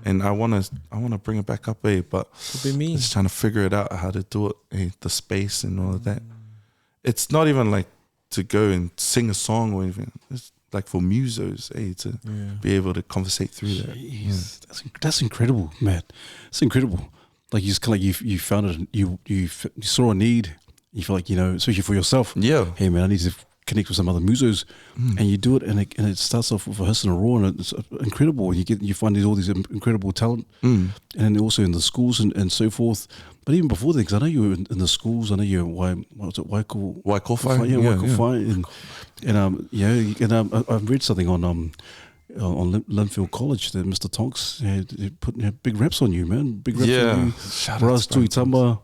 And I wanna bring it back up, but Could be me. just trying to figure it out how to do it, the space and all of that. It's not even like to go and sing a song or anything. It's like for musos, to be able to conversate through that. Jeez, that's incredible, Matt. It's incredible. Like you just kind of like you found it. You saw a need. You feel like, you know, especially for yourself. Yeah. Hey man, I need to connect with some other musos, and you do it, and it starts off with a hiss and a roar, and it's incredible. And you find all these incredible talent, and then also in the schools and so forth. But even before that, because I know you were in the schools. I know you were Waikowhai? Yeah, Waikowhai. And I've read something on Linfield College that Mr. Tonks had put big reps on you, man. Big reps on you. Shout Raz out to Tuitama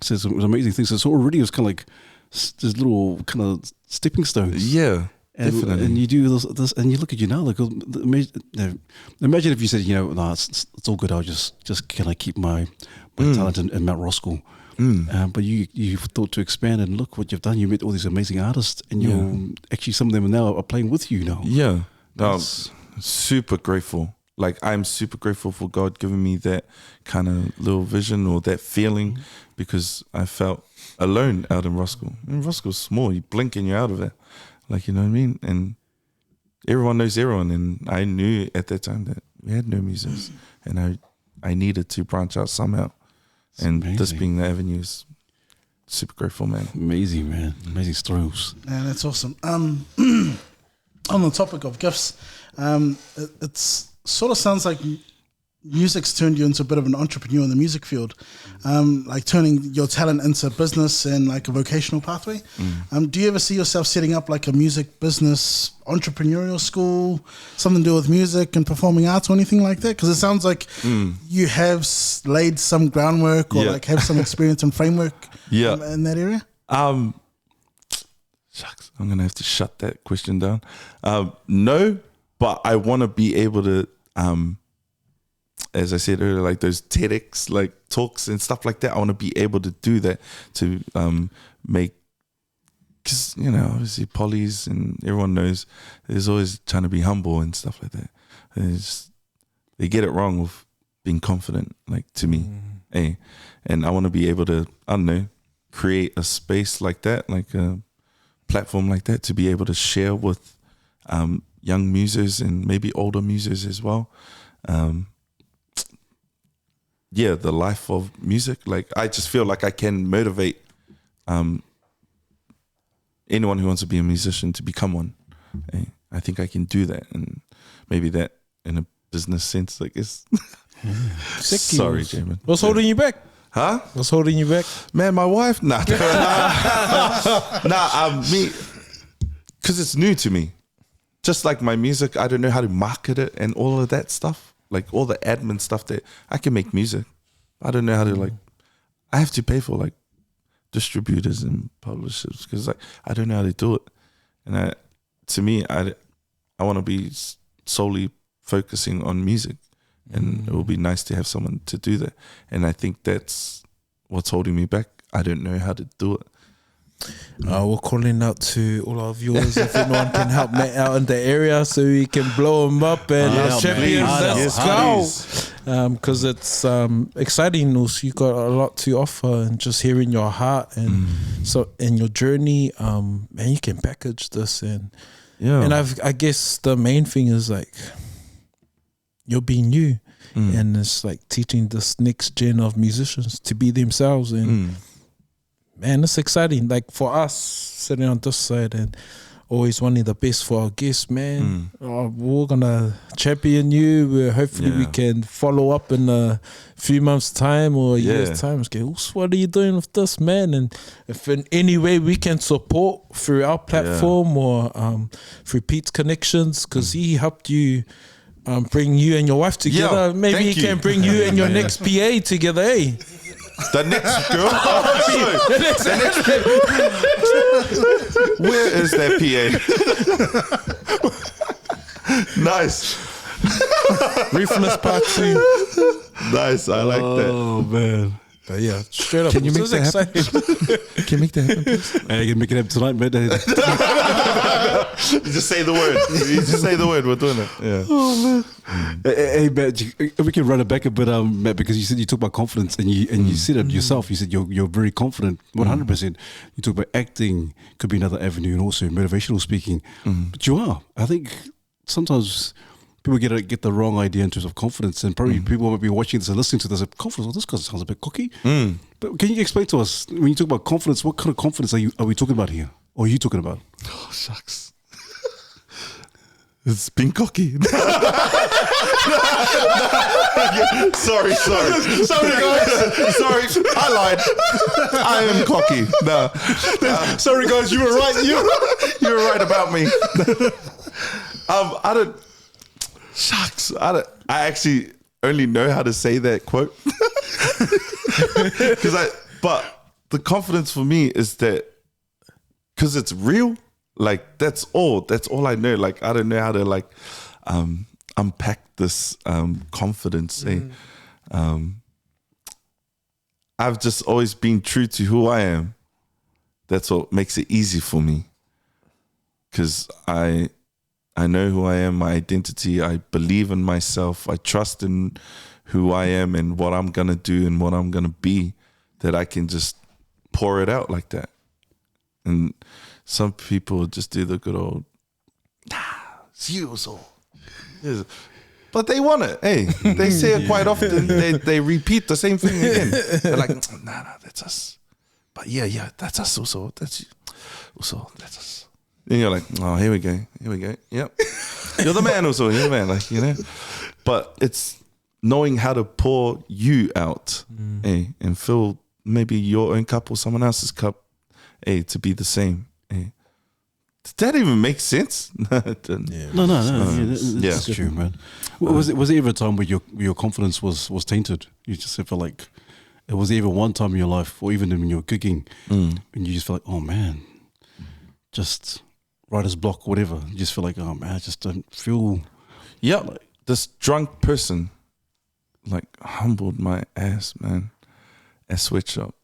says some amazing things. So it's already was kind of like this little kind of stepping stones. Yeah, and, definitely. And you do this, and you look at you now. Like, imagine if you said, you know, no, it's all good. I'll just kind of keep my talent in Mount Roskill. But you thought to expand, and look what you've done. You met all these amazing artists, and you're actually, some of them now are playing with you now. Yeah, no, super grateful. Like, I'm super grateful for God giving me that kind of little vision or that feeling, because I felt alone out in Roskill. And Roskill's small. You blink and you're out of it. Like, you know what I mean? And everyone knows everyone. And I knew at that time that we had no musicians, and I needed to branch out somehow. And this being the avenue is super grateful, man. Amazing, man. Amazing stories. Yeah, that's awesome. On the topic of gifts, it's sort of sounds like music's turned you into a bit of an entrepreneur in the music field, like turning your talent into business and like a vocational pathway. Do you ever see yourself setting up like a music business entrepreneurial school, something to do with music and performing arts or anything like that? Because it sounds like you have laid some groundwork or like have some experience and framework in that area. Shucks, I'm gonna have to shut that question down. No, but I want to be able to, as I said earlier, like those TEDx like talks and stuff like that. I want to be able to do that to make, because, you know, obviously polys and everyone knows there's always trying to be humble and stuff like that. They get it wrong with being confident, like, to me. And I want to be able to, I don't know, create a space like that, like a platform like that, to be able to share with young musos and maybe older musos as well. The life of music. Like, I just feel like I can motivate anyone who wants to be a musician to become one. I think I can do that, and maybe that in a business sense, I guess. Sorry, Jamin. What's holding you back? Huh? What's holding you back? Man, my wife? Nah. Me, because it's new to me. Just like my music, I don't know how to market it and all of that stuff. Like all the admin stuff that I can make music. I don't know how to, like, I have to pay for like distributors and publishers, because like I don't know how to do it. And I want to be solely focusing on music, and it will be nice to have someone to do that. And I think that's what's holding me back. I don't know how to do it. We're calling out to all our viewers. If anyone can help Matt out in the area so we can blow him up and champions, let's go. Because it's exciting. Also, you got a lot to offer, and just hearing your heart and so in your journey, man, you can package this and I guess the main thing is like you're being you, and it's like teaching this next gen of musicians to be themselves and. Man, it's exciting. Like for us sitting on this side and always wanting the best for our guests, man. We're gonna champion you. Hopefully we can follow up in a few months' time or a year's time. Okay, what are you doing with this, man? And if in any way we can support through our platform or through Pete's connections, because he helped you bring you and your wife together. Yeah, Maybe thank he you. can bring you and your next PA together, eh? The next girl. Where is that PA? Nice. Reflux part 2. Nice. I like that. Oh man. But yeah, straight up. Can you this make is that happen? exciting. Can you make that happen, please? Hey, you can make it happen tonight, man. You just say the word. You just say the word. We're doing it. Yeah. Hey, Matt, we can run it back a bit, Matt, because you said you talk about confidence, and you said it yourself. You said you're very confident, 100%. You talk about acting, could be another avenue, and also motivational speaking. But you are. I think sometimes people get the wrong idea in terms of confidence, and probably people might be watching this and listening to this. Confidence, oh, this guy sounds a bit cocky. But can you explain to us, when you talk about confidence, what kind of confidence are we talking about here? Or are you talking about? Oh, shucks. It's being cocky. Sorry, guys. Sorry, I lied. I am cocky. No. Sorry, guys, you were right. You were right about me. I don't. Shucks. I actually only know how to say that quote. But the confidence for me is that because it's real. Like that's all I know. Like I don't know how to like unpack this confidence. I've just always been true to who I am. That's what makes it easy for me. Because I know who I am, my identity. I believe in myself. I trust in who I am and what I'm gonna do and what I'm gonna be. That I can just pour it out like that. And some people just do the good old, it's you, so. But they want it. Hey, they say it quite often. They repeat the same thing again. They're like, nah, that's us. But yeah, that's us also. That's you. Also, that's us. And you're like, oh, here we go. Yep. You're the man also. You're the man, like, you know. But it's knowing how to pour you out, and fill maybe your own cup or someone else's cup, to be the same. Did that even make sense? No. That's true, man. Was there ever a time where your confidence was tainted? You just felt like it was even one time in your life, or even when you were gigging, and you just felt like, oh man, just writer's block, whatever. You just feel like, oh man, I just don't feel. Yeah, like, this drunk person, like, humbled my ass, man, at Sweatshop.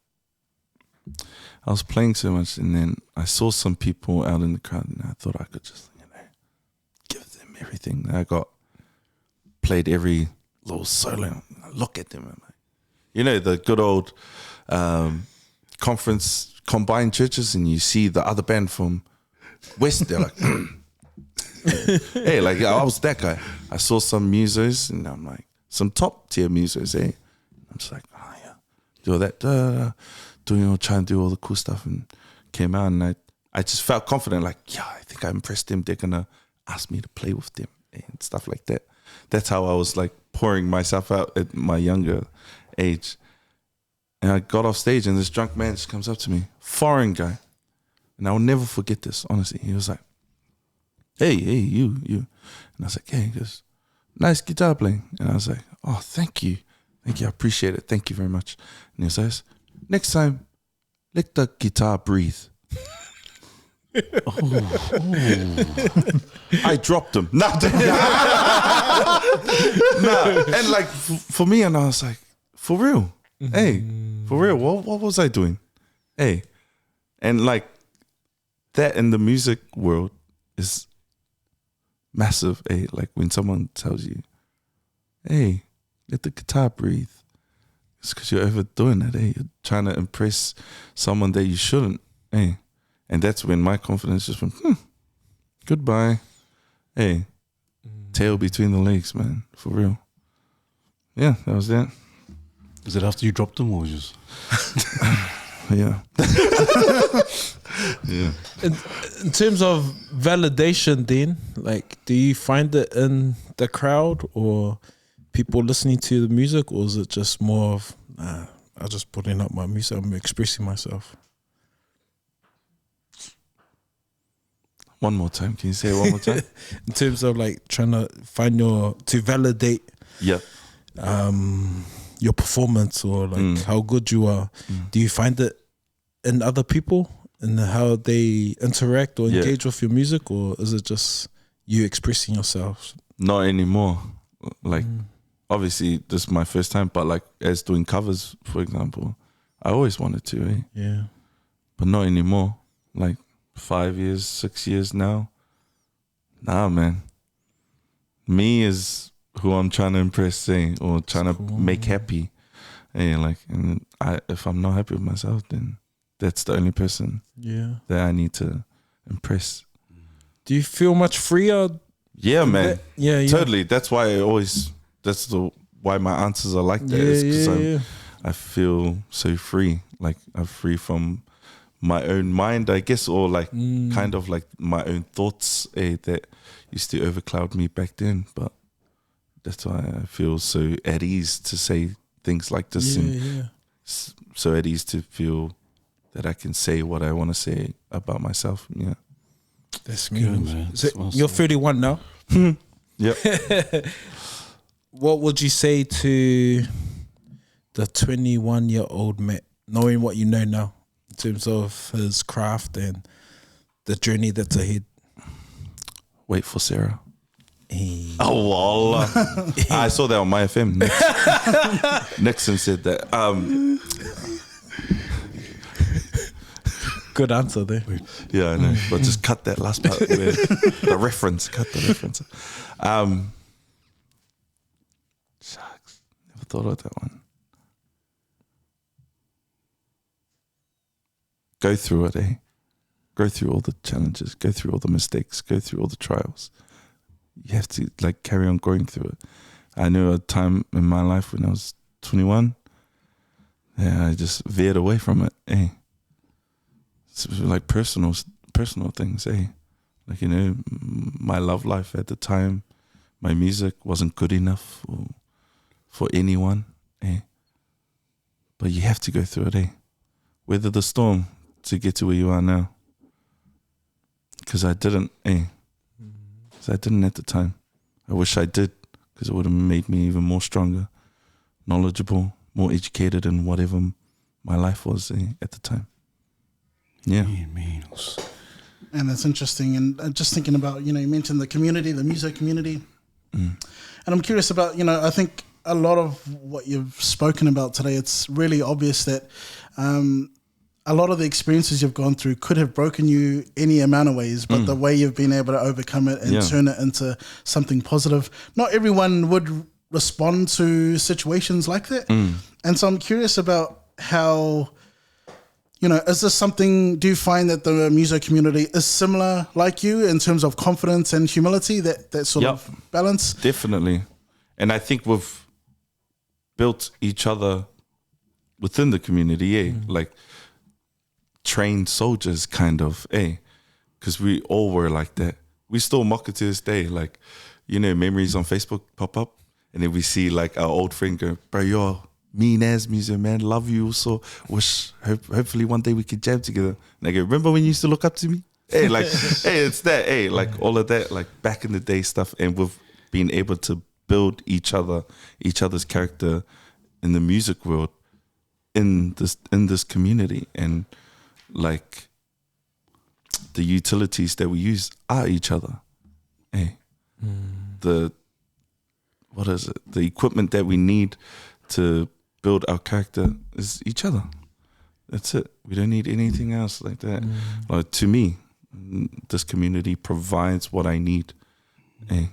I was playing so much, and then I saw some people out in the crowd, and I thought I could just, give them everything. I played every little solo. I look at them, and the good old conference combined churches, and you see the other band from West. They're like, hey, like I was that guy. I saw some musos, and I'm like, some top tier musos, I'm just like, oh yeah, do all that. Try and do all the cool stuff, and came out, and I just felt confident, like, yeah, I think I impressed them. They're gonna ask me to play with them and stuff like that. That's how I was like pouring myself out at my younger age. And I got off stage, and this drunk man just comes up to me, foreign guy, and I'll never forget this. Honestly, he was like, "Hey, you," and I was like, "Hey," he goes, "Nice guitar playing," and I was like, "Oh, thank you, I appreciate it, thank you very much." And he says, "Next time, let the guitar breathe." I dropped him. Nah. And like for me, and I was like, for real, hey, for real, what was I doing? Hey, and like that in the music world is massive. Hey, like when someone tells you, "Hey, let the guitar breathe," it's because you're overdoing it. You're trying to impress someone that you shouldn't. And that's when my confidence just went, goodbye. Tail between the legs, man, for real. Yeah, that was that. Is it after you dropped them, or just? Yeah. Yeah. In terms of validation, then, like, do you find it in the crowd or people listening to the music, or is it just more of, I'm just putting up my music, I'm expressing myself? One more time. Can you say it one more time? In terms of like trying to find to validate Yeah. your performance or like how good you are. Do you find it in other people and how they interact or engage with your music, or is it just you expressing yourself? Not anymore. Like, obviously, this is my first time, but like as doing covers, for example, I always wanted to, eh? Yeah. But not anymore. Like 5 years, 6 years now. Nah, man. Me is who I'm trying to impress, eh? Or trying to make happy. Eh? Like, and if I'm not happy with myself, then that's the only person that I need to impress. Do you feel much freer? Yeah, man. Yeah. Totally. That's why why my answers are like that. Because I feel so free. Like I'm free from my own mind, I guess, or like kind of like my own thoughts that used to overcloud me back then. But that's why I feel so at ease to say things like this, and so at ease to feel that I can say what I want to say about myself. Yeah, that's good, man. You're 31 now. Yep. What would you say to the 21-year-old Matt, knowing what you know now in terms of his craft and the journey that's ahead? Wait for Sera. Hey. Oh, wallah. I saw that on my FM. Nixon said that. Good answer there. Yeah, I know. But just cut that last part. The reference. Cut the reference. Shucks. Never thought of that one. Go through it, eh? Go through all the challenges. Go through all the mistakes. Go through all the trials. You have to like carry on going through it. I knew a time in my life when I was 21. Yeah, I just veered away from it, eh? It was like personal things, eh? Like, you know, my love life at the time, my music wasn't good enough for anyone, eh? But you have to go through it, eh? Weather the storm to get to where you are now. Because I didn't, eh? Because I didn't at the time. I wish I did, because it would have made me even more stronger, knowledgeable, more educated in whatever my life was, eh, at the time. Yeah. And it's interesting. And just thinking about, you know, you mentioned the community, the music community. And I'm curious about, you know, I think a lot of what you've spoken about today, it's really obvious that a lot of the experiences you've gone through could have broken you any amount of ways, but the way you've been able to overcome it and turn it into something positive, not everyone would respond to situations like that. And so I'm curious about how, you know, is this something, do you find that the Muso community is similar like you in terms of confidence and humility, that sort of balance? Definitely. And I think we've built each other within the community, eh? Like trained soldiers kind of, eh? Because we all were like that. We still mock it to this day. Like, you know, memories on Facebook pop up and then we see like our old friend go, bro, you're mean as Muso, man. Love you also. Wish hopefully one day we could jam together. And I go, remember when you used to look up to me? Hey, like, hey, it's that, hey, like all of that, like back in the day stuff. And we've been able to build each other's character in the music world, in this community. And like the utilities that we use are each other. Hey, the equipment that we need to build our character is each other. That's it. We don't need anything else like that. Like, to me, this community provides what I need. Hey.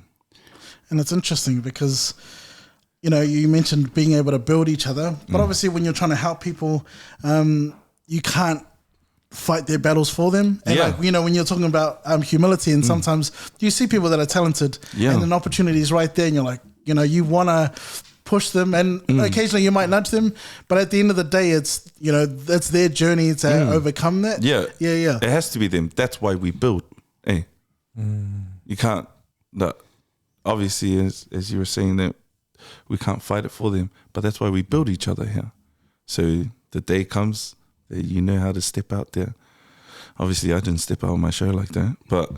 And it's interesting because, you know, you mentioned being able to build each other, but obviously when you're trying to help people, you can't fight their battles for them. And like, you know, when you're talking about humility, and sometimes you see people that are talented and an opportunity is right there and you're like, you know, you want to push them, and occasionally you might nudge them, but at the end of the day, it's, you know, that's their journey to overcome that. It has to be them. That's why we build. Hey, you can't. Obviously, as you were saying, that we can't fight it for them, but that's why we build each other here. So the day comes that you know how to step out there Obviously, I didn't step out on my show like that, but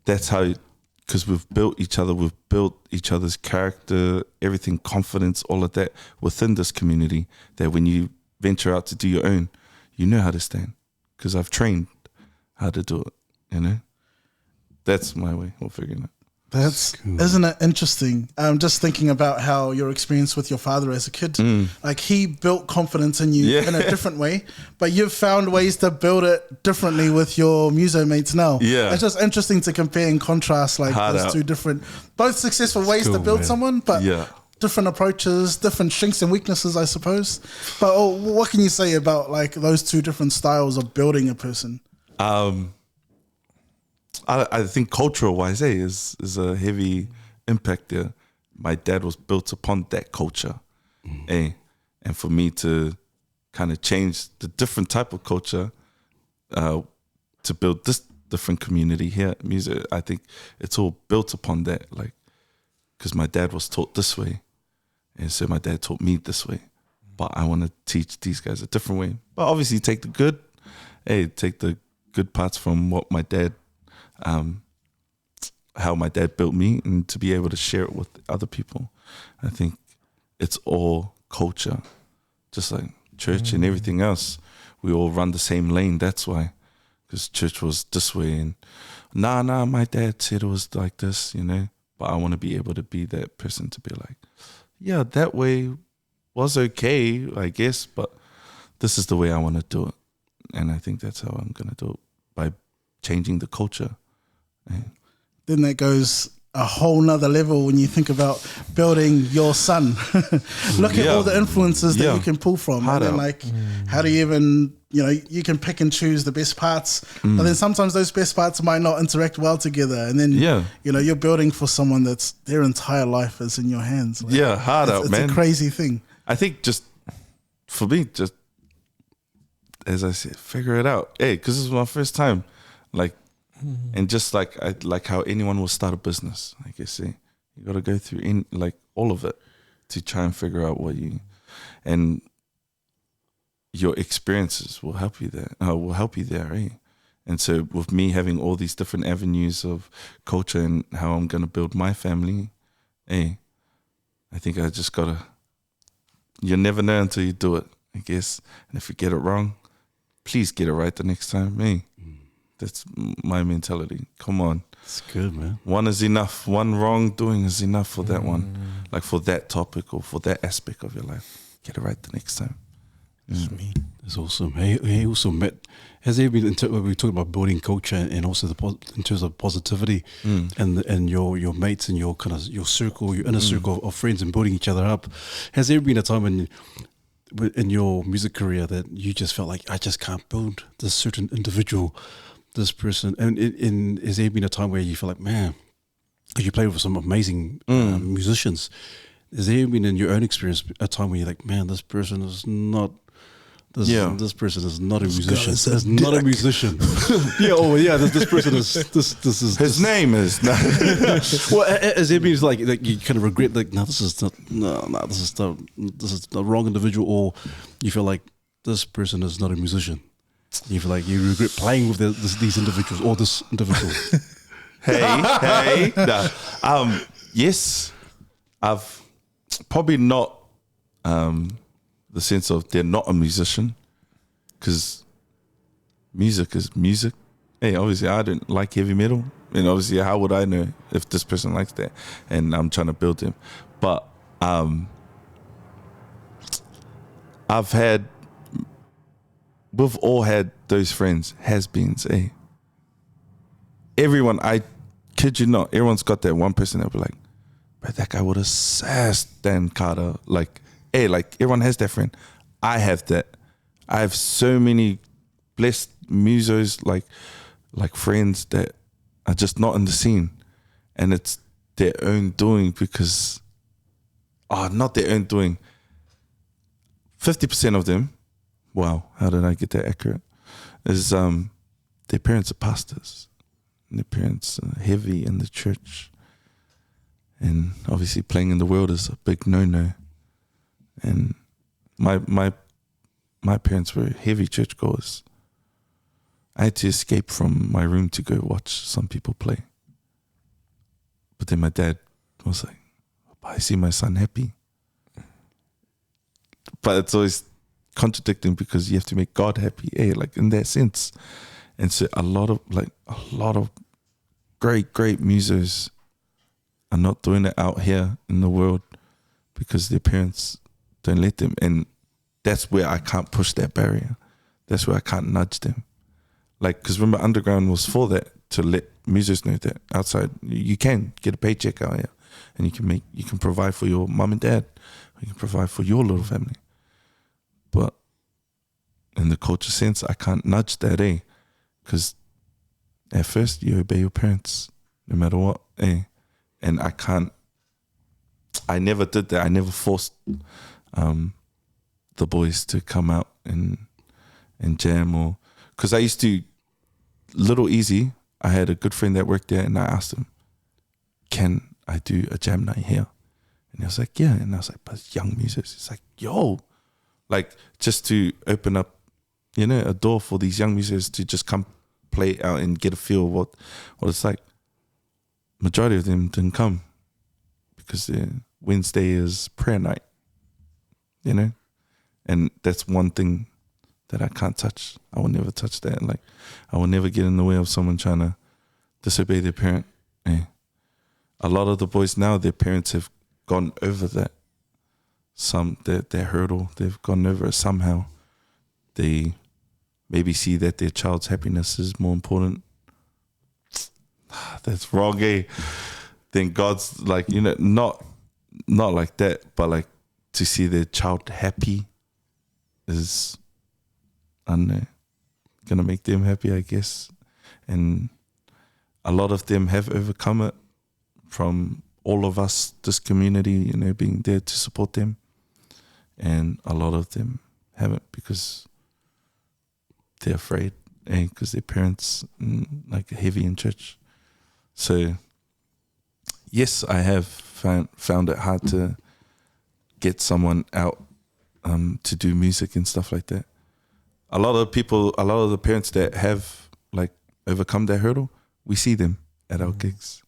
that's how, because we've built each other, we've built each other's character, everything, confidence, all of that within this community, that when you venture out to do your own, you know how to stand, because I've trained how to do it, you know? That's my way of figuring it. That's cool. Isn't it interesting? I'm just thinking about how your experience with your father as a kid, like he built confidence in you in a different way, but you've found ways to build it differently with your Muso mates now. Yeah. It's just interesting to compare and contrast like those two different, both successful ways to build someone, but different approaches, different strengths and weaknesses, I suppose. But what can you say about like those two different styles of building a person? I think cultural wise, is a heavy impact there. My dad was built upon that culture, and for me to kind of change the different type of culture to build this different community here at Muso, I think it's all built upon that. Like, because my dad was taught this way, and so my dad taught me this way, but I want to teach these guys a different way. But obviously, take the good parts from what my dad. How my dad built me, and to be able to share it with other people. I think it's all culture, just like church and everything else. We all run the same lane. That's why, because church was this way, and my dad said it was like this, you know. But I want to be able to be that person to be like, yeah, that way was okay, I guess, but this is the way I want to do it. And I think that's how I'm going to do it, by changing the culture. Then that goes a whole nother level when you think about building your son. Look at all the influences that you can pull from. And then like, how do you even, you can pick and choose the best parts, but then sometimes those best parts might not interact well together. And then, you're building for someone that's their entire life is in your hands. Like, man. It's a crazy thing. I think just, for me, just, as I said, figure it out. Hey, because this is my first time. Like, and just like how anyone will start a business, I guess, you got to go through all of it to try and figure out what you, and your experiences will help you there. And so with me having all these different avenues of culture and how I'm going to build my family, I think I just got to, you'll never know until you do it, I guess. And if you get it wrong, please get it right the next time, That's my mentality. Come on. It's good, man. One is enough. One wrongdoing is enough for that one. Like for that topic or for that aspect of your life. Get it right the next time. That's awesome. Hey, also, Matt, has there been, we talked about building culture and also in terms of positivity and your mates and your kind of your circle, your inner circle of friends and building each other up. Has there been a time in your music career that you just felt like, I just can't build this certain individual, this person, and has there been a time where you feel like, man, you play with some amazing musicians? Has there been in your own experience a time where you're like, man, this person is not, this person is not a musician. Is not a musician. This person is this is his name is. Well, has there been like you kind of regret like, this is the wrong individual, or you feel like this person is not a musician? You feel like you regret playing with these individuals or this individual? Hey. No. Yes, I've probably not the sense of they're not a musician, because music is music. Hey, obviously I don't like heavy metal, and obviously how would I know if this person likes that? And I'm trying to build him. But we've all had those friends, has-beens, Everyone, I kid you not, everyone's got that one person that'll be like, but that guy would have sassed Dan Carter. Like everyone has that friend. I have that. I have so many blessed musos, like friends that are just not in the scene, and it's their own doing because, not their own doing. 50% of them, wow, how did I get that accurate? Is their parents are pastors, and their parents are heavy in the church, and obviously playing in the world is a big no-no. And my parents were heavy churchgoers, I had to escape from my room to go watch some people play. But then my dad was like, I see my son happy. But it's always contradicting because you have to make God happy, like in that sense. And so a lot of great musos are not doing it out here in the world because their parents don't let them. And that's where I can't push that barrier. That's where I can't nudge them. Like, because remember, underground was for that, to let musos know that outside you can get a paycheck out here, and you can provide for your mum and dad, or you can provide for your little family. But in the culture sense, I can't nudge that, because at first you obey your parents no matter what, and I never did that. I never forced the boys to come out and jam, or because I used to, Little Easy, I had a good friend that worked there, and I asked him, can I do a jam night here? And he was like, yeah. And I was like, but it's young musicians. It's like, yo, like just to open up, a door for these young musicians to just come play out and get a feel of what it's like. Majority of them didn't come because Wednesday is prayer night, and that's one thing that I can't touch. I will never touch that. Like, I will never get in the way of someone trying to disobey their parent. A lot of the boys now, their parents have gone over that. Their hurdle, they've gone over it somehow. They maybe see that their child's happiness is more important. That's wrong, Then God's like, not like that, but like to see their child happy is, I don't know, gonna make them happy, I guess. And a lot of them have overcome it from all of us, this community, being there to support them. And a lot of them haven't because they're afraid, because their parents like are heavy in church. So yes, I have found it hard to get someone out to do music and stuff like that. A lot of the parents that have like overcome that hurdle, we see them at our gigs.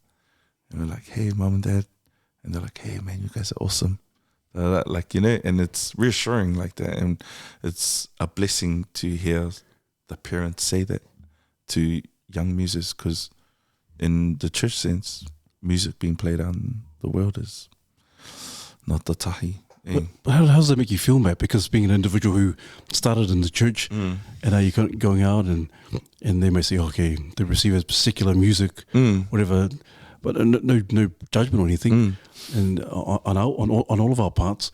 And we're like, hey, mom and dad. And they're like, hey, man, you guys are awesome. Like, and it's reassuring like that. And it's a blessing to hear the parents say that to young musicians, because in the church sense, music being played out in the world is not the tahi. But how does that make you feel, Matt? Because being an individual who started in the church, and now you're going out and they may say, okay, they receive as secular music, whatever, but no judgment or anything, and on all of our parts.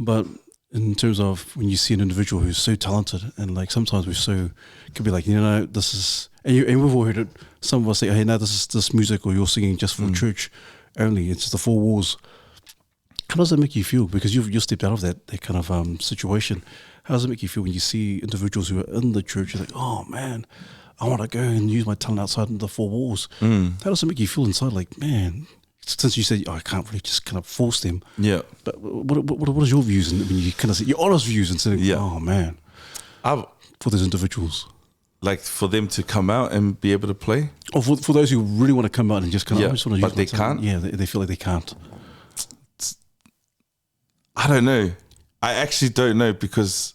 But in terms of when you see an individual who's so talented, and like sometimes could be like, this is, and we've all heard it. Some of us say, hey, no, this music, or you're singing just for church only. It's just the four walls. How does that make you feel? Because you've stepped out of that kind of situation. How does it make you feel when you see individuals who are in the church? You're like, oh man, I want to go and use my talent outside of the four walls. How does it make you feel inside? Like, man, since you said, I can't really just kind of force them. Yeah. But what is your views? And when you kind of say your honest views and say, oh man, for those individuals. Like for them to come out and be able to play? Or for those who really want to come out and just kind of, I just want to use but they talent. can't? Yeah, they feel like they can't. I don't know. I actually don't know, because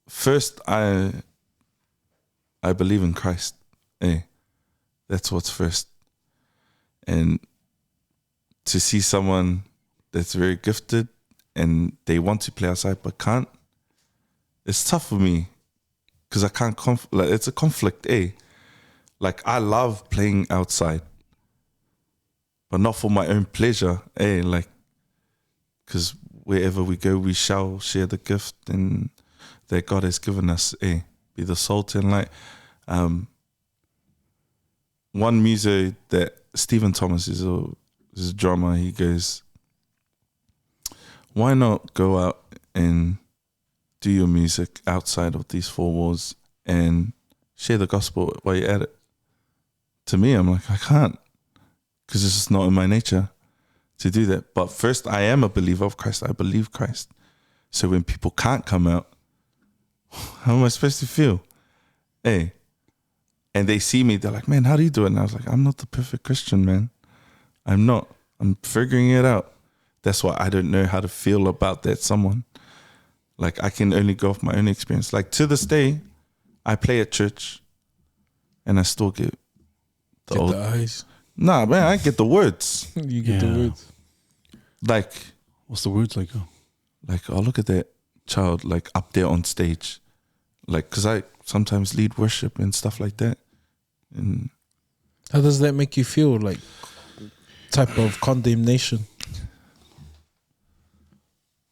first I believe in Christ. That's what's first. And to see someone that's very gifted and they want to play outside but can't, it's tough for me, because I can't it's a conflict, Like, I love playing outside, but not for my own pleasure, like, because wherever we go, we shall share the gift and that God has given us, be the salt and light. One muso that Stephen Thomas is a drummer, he goes, why not go out and do your music outside of these four walls and share the gospel while you're at it? To me, I'm like, I can't, because it's just not in my nature to do that. But first, I am a believer of Christ. I believe Christ. So when people can't come out, How am I supposed to feel? Hey. And they see me, they're like, man, how do you do it? And I was like, I'm not the perfect Christian, man. I'm not. I'm figuring it out. That's why I don't know how to feel about that someone. Like, I can only go off my own experience. Like, to this day, I play at church and I still get the eyes. Nah, man, I get the words. You get the words. Like, what's the words like? Like, oh, look at that child, like, up there on stage. Like, because I sometimes lead worship and stuff like that. And how does that make you feel? Like, type of condemnation?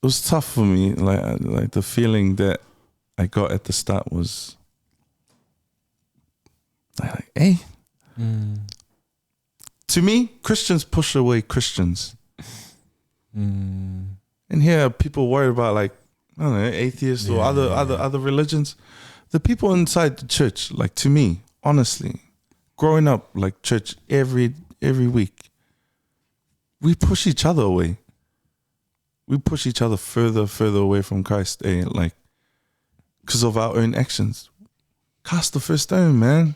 It was tough for me. Like the feeling that I got at the start was like, hey. To me, Christians push away Christians. And here people worry about, like, I don't know, atheists or other religions. The people inside the church, like, to me, honestly, growing up like church every week, we push each other away. We push each other further away from Christ, like, because of our own actions. Cast the first stone, man.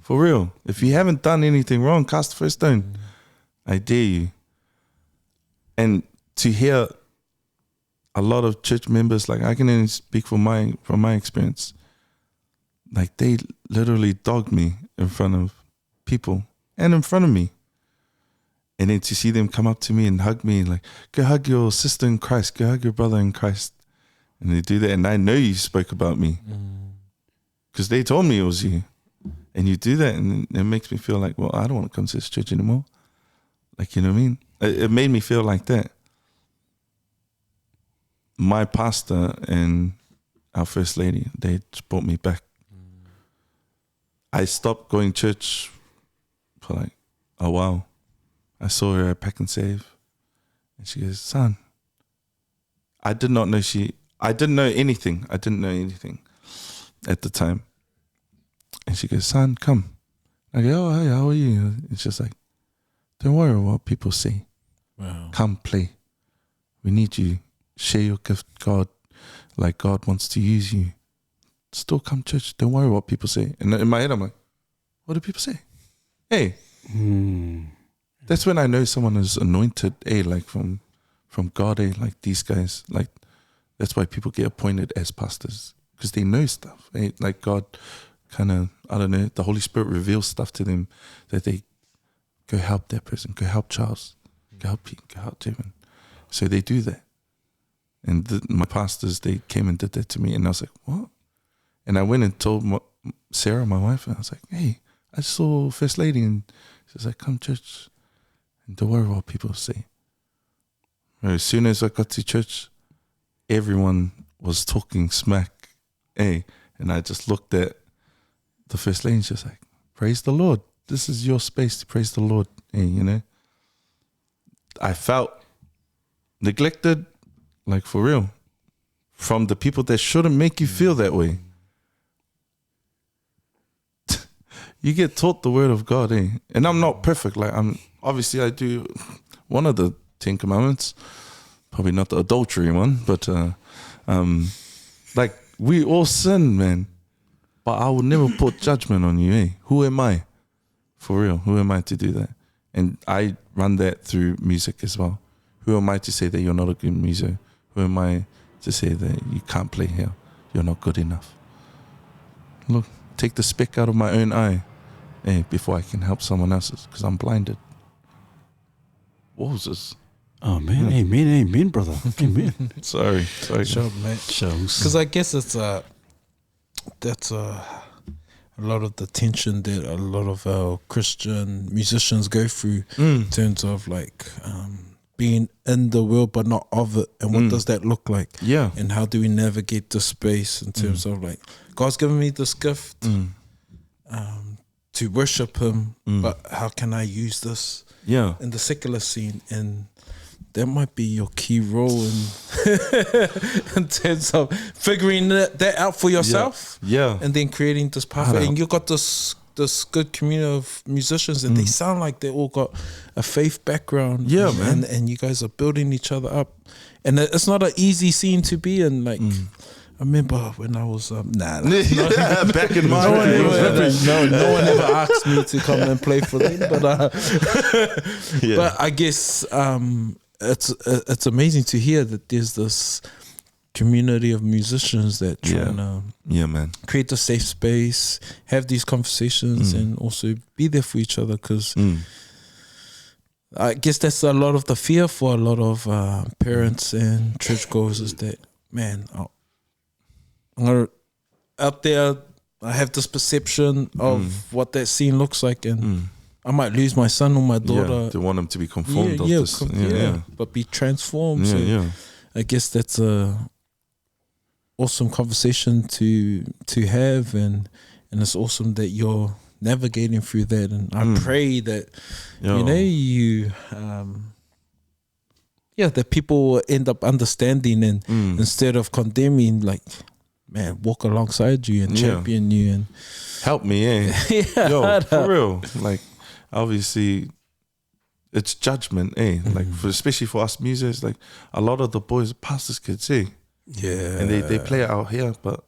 For real. If you haven't done anything wrong, cast the first stone. I dare you. And to hear a lot of church members, like, I can only speak from my experience, like, they literally dogged me in front of people and in front of me. And then to see them come up to me and hug me, like, go hug your sister in Christ, go hug your brother in Christ. And they do that, and I know you spoke about me. Because they told me it was you. And you do that, and it makes me feel like, well, I don't want to come to this church anymore. Like, you know what I mean? It made me feel like that. My pastor and our first lady, they just brought me back. I stopped going to church for like a while. I saw her at Pack and Save. And she goes, son, I didn't know anything. I didn't know anything at the time. And she goes, son, come. I go, oh, hey, how are you? It's just like, don't worry about what people say. Wow. Come play. We need you. Share your gift, God. Like, God wants to use you. Still come church. Don't worry what people say. And in my head, I'm like, what do people say? Hey. That's when I know someone is anointed, like from God, like these guys. Like, that's why people get appointed as pastors, because they know stuff. Like, God kind of, I don't know, the Holy Spirit reveals stuff to them that they go help that person, go help Charles, go help Pete, go help Devin. So they do that. And my pastors, they came and did that to me, and I was like, what? And I went and told Sera, my wife, and I was like, hey, I saw First Lady, and she's like, come church, and don't worry what people say. As soon as I got to church, everyone was talking smack, and I just looked at the First Lady, and she's like, praise the Lord. This is your space to praise the Lord, you know. I felt neglected, like, for real, from the people that shouldn't make you feel that way. You get taught the word of God, and I'm not perfect. Like, I do one of the 10 commandments, probably not the adultery one, but like, we all sin, man. But I will never put judgment on you, Who am I? For real, who am I to do that? And I run that through music as well. Who am I to say that you're not a good muso? Who am I to say that you can't play here? You're not good enough. Look, take the speck out of my own eye, before I can help someone else's, because I'm blinded. What was this? Oh, man. Amen, brother. Amen. Sorry. Sure, mate. Because I guess it's that's a lot of the tension that a lot of our Christian musicians go through in terms of, like, being in the world but not of it, and what does that look like? Yeah. And how do we navigate the space in terms of, like, God's given me this gift to worship Him, but how can I use this in the secular scene? And that might be your key role in terms of figuring that out for yourself, and then creating this pathway. And you got this good community of musicians, and they sound like they all got a faith background. Yeah, man. And you guys are building each other up, and it's not an easy scene to be in. Like, remember when I was back in my no day. one ever asked me to come and play for them, but Yeah. but I guess it's amazing to hear that there's this community of musicians that try and Yeah, man. create a safe space, have these conversations, and also be there for each other. Because I guess that's a lot of the fear for a lot of parents and churchgoers is that, man, I'm gonna, out there, I have this perception of what that scene looks like, and I might lose my son or my daughter. Yeah, they want them to be conformed of this. But be transformed. Yeah, So yeah. I guess that's a awesome conversation to have, and it's awesome that you're navigating through that. And I pray that that people will end up understanding and instead of condemning, like, man, walk alongside you and champion you and help me, eh? Yo, for real. Like, obviously, it's judgment, eh? Like, especially for us musicians, like a lot of the boys are pastors' kids, eh? Yeah, and they play it out here, but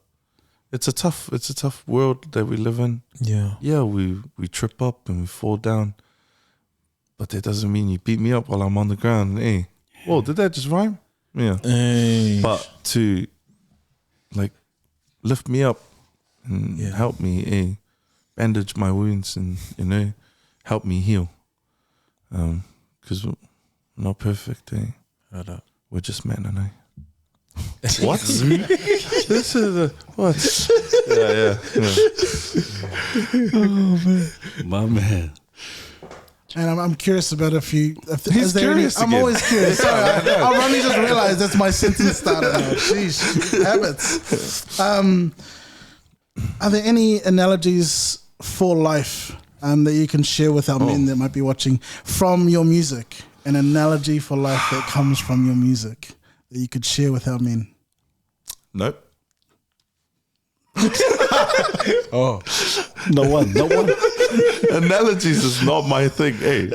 it's a tough world that we live in. Yeah, we trip up and we fall down, but that doesn't mean you beat me up while I'm on the ground. Eh? Whoa, did that just rhyme? Yeah. But to like lift me up and help me, bandage my wounds and help me heal. Because we're not perfect, eh? We're just Matt Nanai. What? This is what? Yeah. Oh man, my man. And I'm curious about He's curious I'm again. always curious. Sorry, I've only just realized that's my sentence starter now. Sheesh, habits. Are there any analogies for life that you can share with our men that might be watching from your music? An analogy for life that comes from your music that you could share with our men? Nope. No one. Analogies is not my thing. Hey,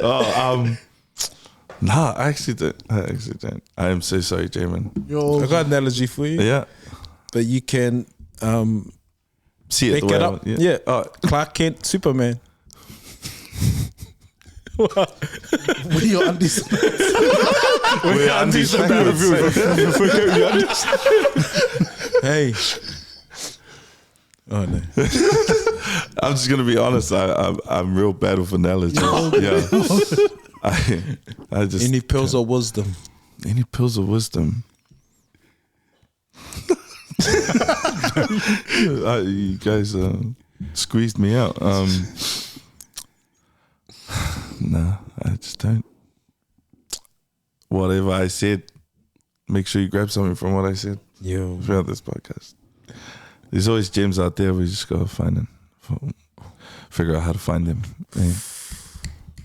nah, I actually don't. I am so sorry, Jamin. I got an analogy for you. Yeah, but you can see it make the it way up. I want, Clark Kent, Superman. With your undies. We're undies. Hey. Oh no. I'm just gonna be honest. I'm real bad with analogies. I just Any pills of wisdom? Any pills of wisdom? You guys squeezed me out. Nah, I just don't. Whatever I said, make sure you grab something from what I said throughout this podcast. There's always gems out there. We just gotta find them. Figure out how to find them. Yeah.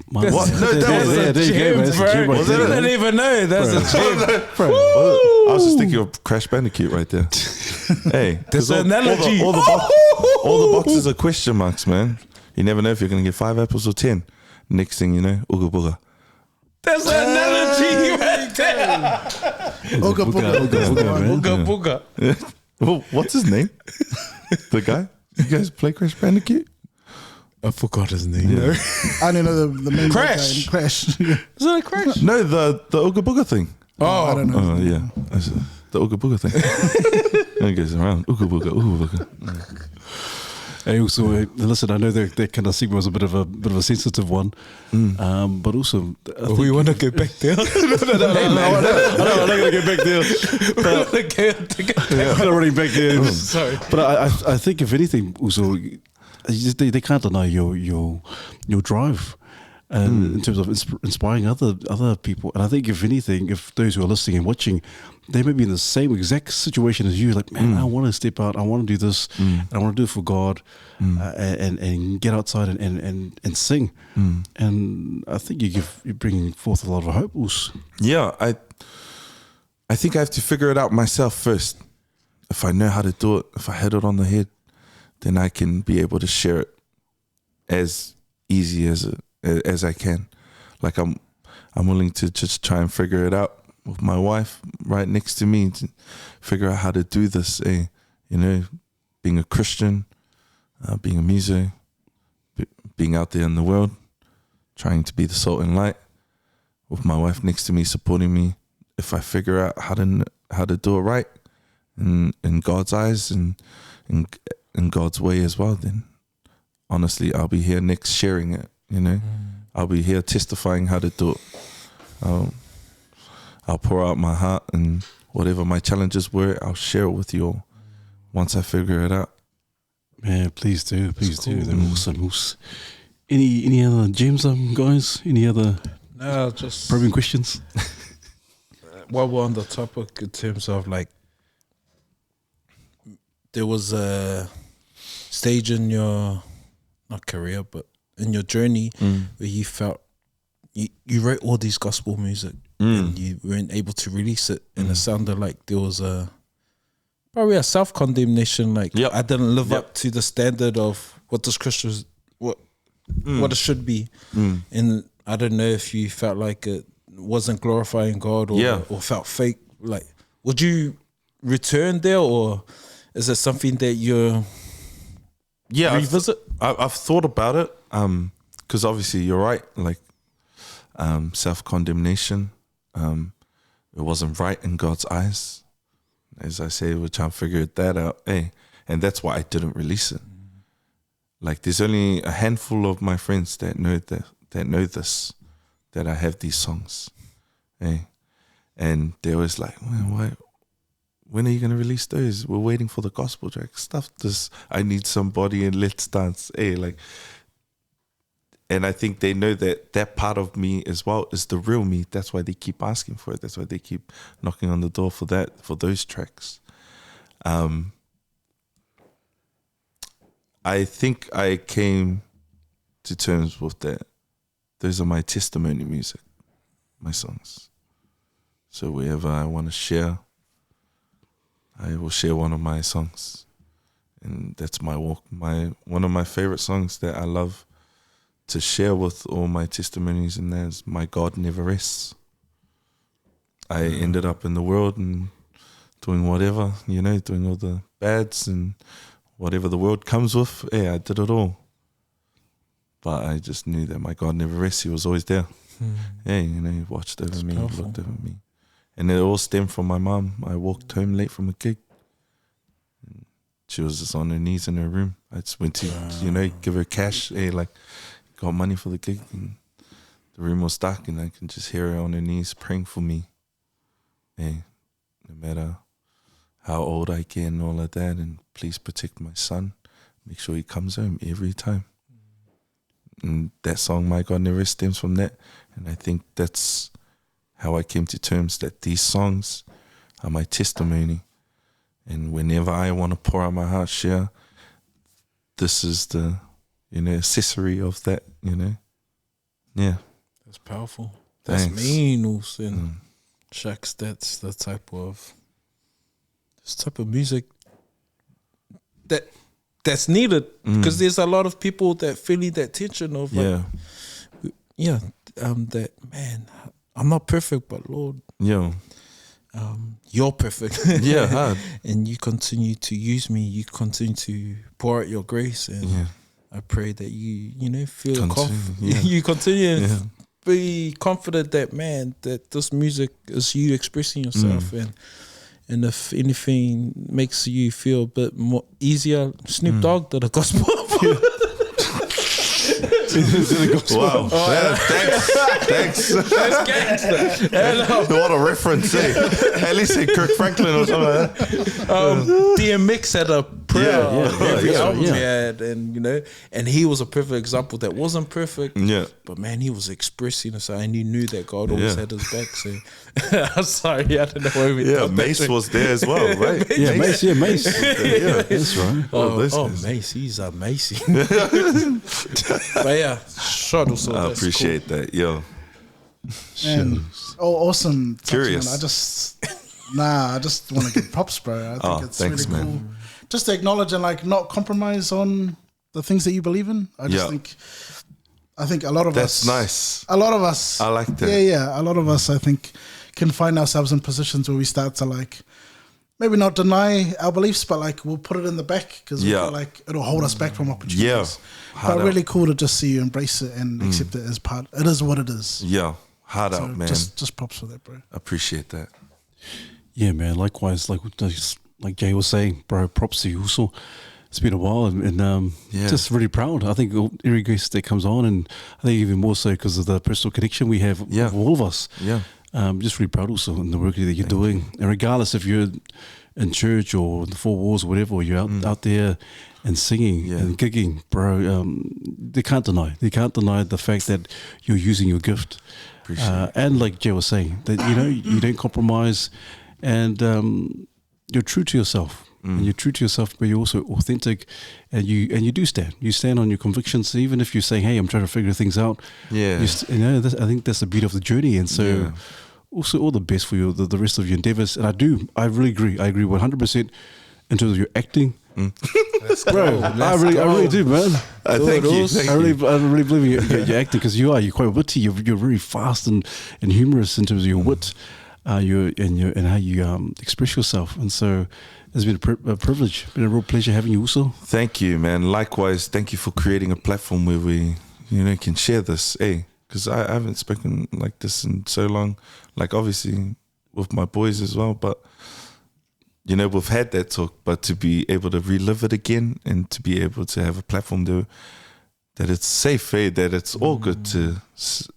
What? No, that was a gem, bro. I didn't even know. That's a gem. I was just thinking of Crash Bandicoot right there. Hey, that's an analogy. All the boxes are question marks, man. You never know if you're gonna get 5 apples or 10. Next thing you know, ooga booga. That's an analogy right there. Ooga booga. Ooga booga. Yeah. Well, what's his name? The guy? You guys play Crash Bandicoot? I forgot his name. Yeah. I don't know the main Crash. guy in Crash. Is that a Crash? No, the ooga booga thing. Oh, I don't know. Oh, yeah. That's the ooga booga thing. It goes around. Ooga booga. And also, listen, I know that kind of segment was a bit of a sensitive one, but also we want to get back there. I'm not going to get back there. I'm not running back there. Sorry, but I think if anything, also, they can't deny your drive. In terms of inspiring other people. And I think if anything, if those who are listening and watching, they may be in the same exact situation as you, like, man, I want to step out, I want to do this, and I want to do it for God, and get outside and sing. And I think you're bringing forth a lot of hope. Yeah, I think I have to figure it out myself first. If I know how to do it, if I had it on the head, then I can be able to share it as easy as I can. Like I'm willing to just try and figure it out with my wife right next to me to figure out how to do this. you know, being a Christian, being a Muso, being out there in the world, trying to be the salt and light, with my wife next to me supporting me. If I figure out how to do it right in God's eyes and in God's way as well, then honestly, I'll be here next sharing it, you know. I'll be here testifying how to do it. I'll pour out my heart, and whatever my challenges were, I'll share it with you all once I figure it out. Man, please do. They're awesome. Any other gems, guys? Any other just probing questions? while we're on the topic in terms of like, there was a stage in your, not career, but in your journey where you felt you wrote all these gospel music and you weren't able to release it, and it sounded like there was probably a self-condemnation, like I didn't live up to the standard of what this Christian, what it should be, and I don't know if you felt like it wasn't glorifying God or felt fake. Like, would you return there, or is it something that you revisit? I've thought about it, because obviously you're right, like self-condemnation, it wasn't right in God's eyes, as I say, which I figured that out, and that's why I didn't release it. Like, there's only a handful of my friends that know this, that I have these songs, and they're always like, why? When are you going to release those? We're waiting for the gospel track. Stuff this. I need somebody and let's dance. Like, and I think they know that part of me as well is the real me. That's why they keep asking for it. That's why they keep knocking on the door for those tracks. I think I came to terms with that. Those are my testimony music, my songs. So wherever I want to share, I will share one of my songs, and that's my walk. One of my favorite songs that I love to share with all my testimonies, and that's "My God Never Rests." I ended up in the world and doing whatever, doing all the bads and whatever the world comes with. I did it all, but I just knew that my God never rests. He was always there. He watched over me, powerful. Looked over me. And it all stemmed from my mum. I walked home late from a gig. She was just on her knees in her room. I just went to, give her cash. Got money for the gig. And the room was dark, and I can just hear her on her knees praying for me. No matter how old I get and all of that, and please protect my son. Make sure he comes home every time. And that song, "My God Never Rests," stems from that. And I think that's how I came to terms that these songs are my testimony. And whenever I want to pour out my heart, share, this is the, accessory of that, Yeah. That's powerful. Thanks. That's mean also. Shucks, that's the type of music that's needed, because there's a lot of people that feeling that tension of that, man, I'm not perfect, but Lord, you're perfect. And you continue to use me, you continue to pour out your grace, and I pray that you feel you continue and be confident that, man, that this music is you expressing yourself, and if anything makes you feel a bit more easier, Snoop Dogg did a gospel. Wow. Thanks. That's gangster. What a reference, At least say Kirk Franklin or something like that. DMX had a prayer on every album he yeah. had, and he was a perfect example that wasn't perfect. Yeah. But man, he was expressing us, and he knew that God always had his back. So I'm sorry, I don't know why we thought Mace that was there as well, right? Mace. Yeah, That's right. Mace, he's amazing. But yeah, short also. I appreciate that, yo. Man, awesome. Curious. Man. I just want to give props, bro. I think it's thanks, really cool. Just to acknowledge and not compromise on the things that you believe in. I think a lot of us. That's nice. A lot of us. I like that. Yeah. A lot of us, I think, can find ourselves in positions where we start to maybe not deny our beliefs, but like we'll put it in the back because we Yeah. feel like it'll hold us back from opportunities. Yeah. But Hard out. really cool to just see you embrace it and accept it as part. It is what it is. Yeah, hard So out, man. just props for that, bro. Appreciate that. Yeah, man. Likewise, like Jay was saying, bro. Props to you. Also, it's been a while, and Yeah. just really proud. I think every guest that comes on, and I think even more so because of the personal connection we have Yeah. with all of us. Yeah. Just really proud also in the work that you're doing, and regardless if you're in church or the four walls or whatever, or you're out there and singing and gigging, bro. They can't deny the fact that you're using your gift. Appreciate it. And like Jay was saying, that you don't compromise, and you're true to yourself. And you're true to yourself, but you're also authentic, and you do stand. You stand on your convictions, even if you're saying, "Hey, I'm trying to figure things out." Yeah. I think that's the beauty of the journey, and so also all the best for you, the rest of your endeavours. And I really agree. I agree 100% in terms of your acting. Bro, I really do, man. Thank you. I really believe you're acting because you're quite witty. You're very fast and humorous in terms of your wit, and how you express yourself. And so it's been a privilege, been a real pleasure having you also. Thank you, man. Likewise, thank you for creating a platform where we, can share this, because I haven't spoken like this in so long. Like obviously with my boys as well, but we've had that talk, but to be able to relive it again and to be able to have a platform that it's safe, that it's all good to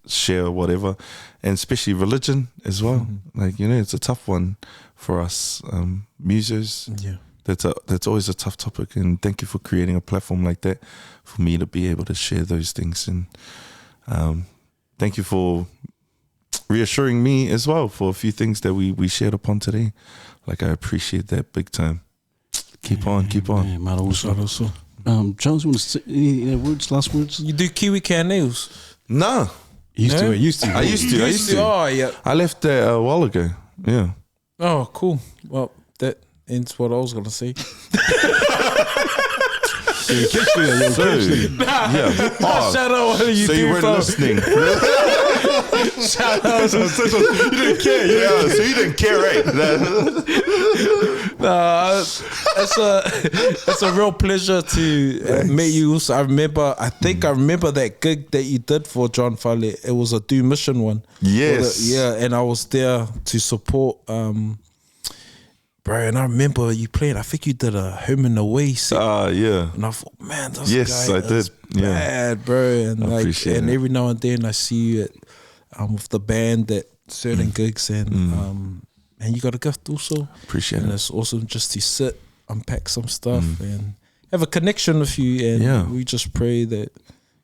share whatever, and especially religion as well. Like, it's a tough one for us musos. Yeah. That's always a tough topic, and thank you for creating a platform like that for me to be able to share those things. And thank you for reassuring me as well for a few things that we shared upon today. Like, I appreciate that big time. Keep on. Yeah, man, also. Jones, you want to say any last words? You do kiwi can nails? Nah, I used to. I used to. Oh, yeah. I left that a while ago. Yeah. Oh, cool. Well, that ends what I was going to say. Yeah. Oh, Shout out what you so do, you weren't bro. listening. Shout out. You didn't care. Yeah, so you didn't care, right? Nah, it's a real pleasure to meet you. Also, I think I remember that gig that you did for John Fale. It was a Do Mission one. Yes. And I was there to support. Bro, and I remember you playing. I think you did a Home and Away set. Yeah. And I thought, man, this Yes, guy I is did. Yeah. bad, bro. And I appreciate it. every now and then I see you at with the band at certain gigs, and you got a gift also. Appreciate and it. it's awesome just to sit, unpack some stuff, and have a connection with you. And we just pray that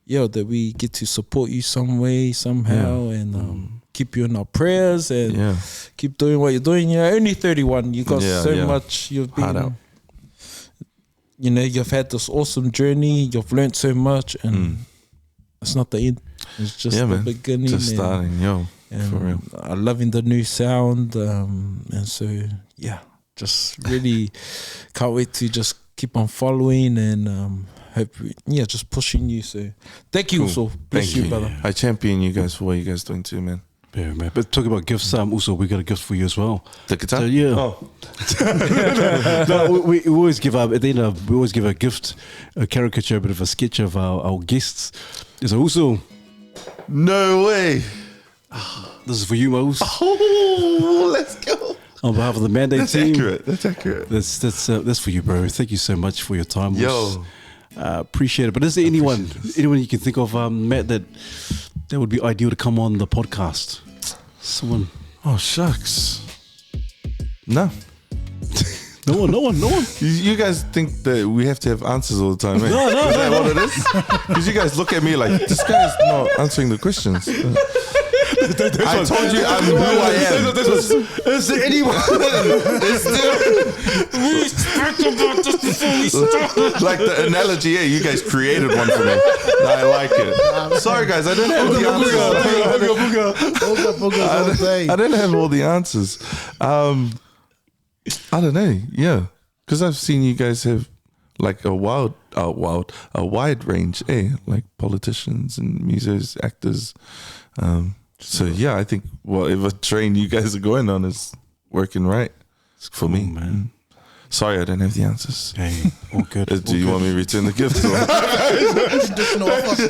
that we get to support you some way, somehow, and keep you in our prayers, and keep doing what you're doing. You're only 31. You got so much. You've been, hard out. You've had this awesome journey. You've learned so much, and it's not the end. It's just the beginning. Just starting, and for real. I'm loving the new sound, and so just really can't wait to just keep on following and hope just pushing you. So thank you, Cool. so bless Thank you, you. brother. I champion you guys for what you guys doing too, man. Yeah, man. But talking about gifts, also we got a gift for you as well. The guitar? So, yeah. Oh. No, we always give up at the end. We always give a gift, a caricature, a bit of a sketch of our guests. So also, No way. this is for you, Mose. Oh, let's go. On behalf of the Mandate That's team. accurate. That's accurate. That's for you, bro. Thank you so much for your time. Yo. Appreciate it. But is there anyone you can think of, Matt, that would be ideal to come on the podcast? Someone. Oh, shucks. No. No one. You guys think that we have to have answers all the time, right? No. Is that what it is? Because you guys look at me like, this guy's not answering the questions. I told you I'm who I am. Is there anyone? We talked about this before we started. Like the analogy, you guys created one for me. I like it. Sorry, guys, I didn't have all the answers. I didn't have all the answers. I don't know. Yeah, because I've seen you guys have like a wide range. Like politicians and musos, actors. So yeah, I think whatever train you guys are going on is working right. for me. man. Sorry, I don't have the answers. Hey, all good. Do you want me to return the gift? Or? Additional offer.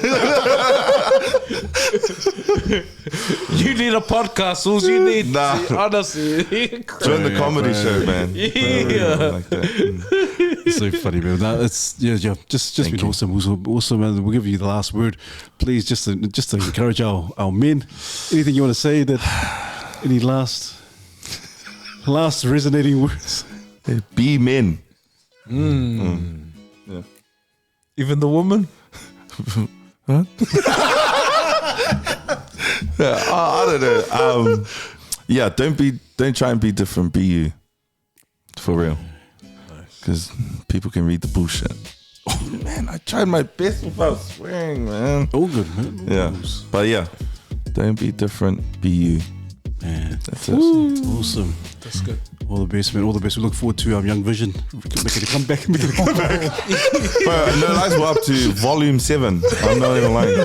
You need a podcast. All you need, Nah. honestly. Join the comedy show, man. Yeah. Like that. It's so funny, man. It's just Thank been you. awesome. Also, man, we'll give you the last word, please, just to encourage our men. Anything you want to say? Any last resonating words? Be men. Yeah. Even the woman? I don't know. Yeah, don't try and be different. Be you, for real. Because people can read the bullshit. Oh man, I tried my best without swearing, man. All good, man. Yeah, but yeah, don't be different. Be you. Man, That's it. awesome. That's good. All the best, man. All the best. We look forward to Young Vision. Making a comeback. But no lies, we're up to volume 7. I'm not even lying.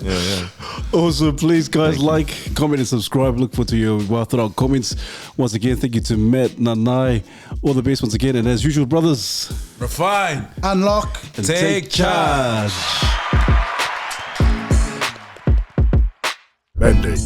Yeah. Also, please, guys, like, comment, and subscribe. Look forward to your well-thought-out comments. Once again, thank you to Matt Nanai. All the best once again. And as usual, brothers, Refine. Unlock. and Take charge. Mandate.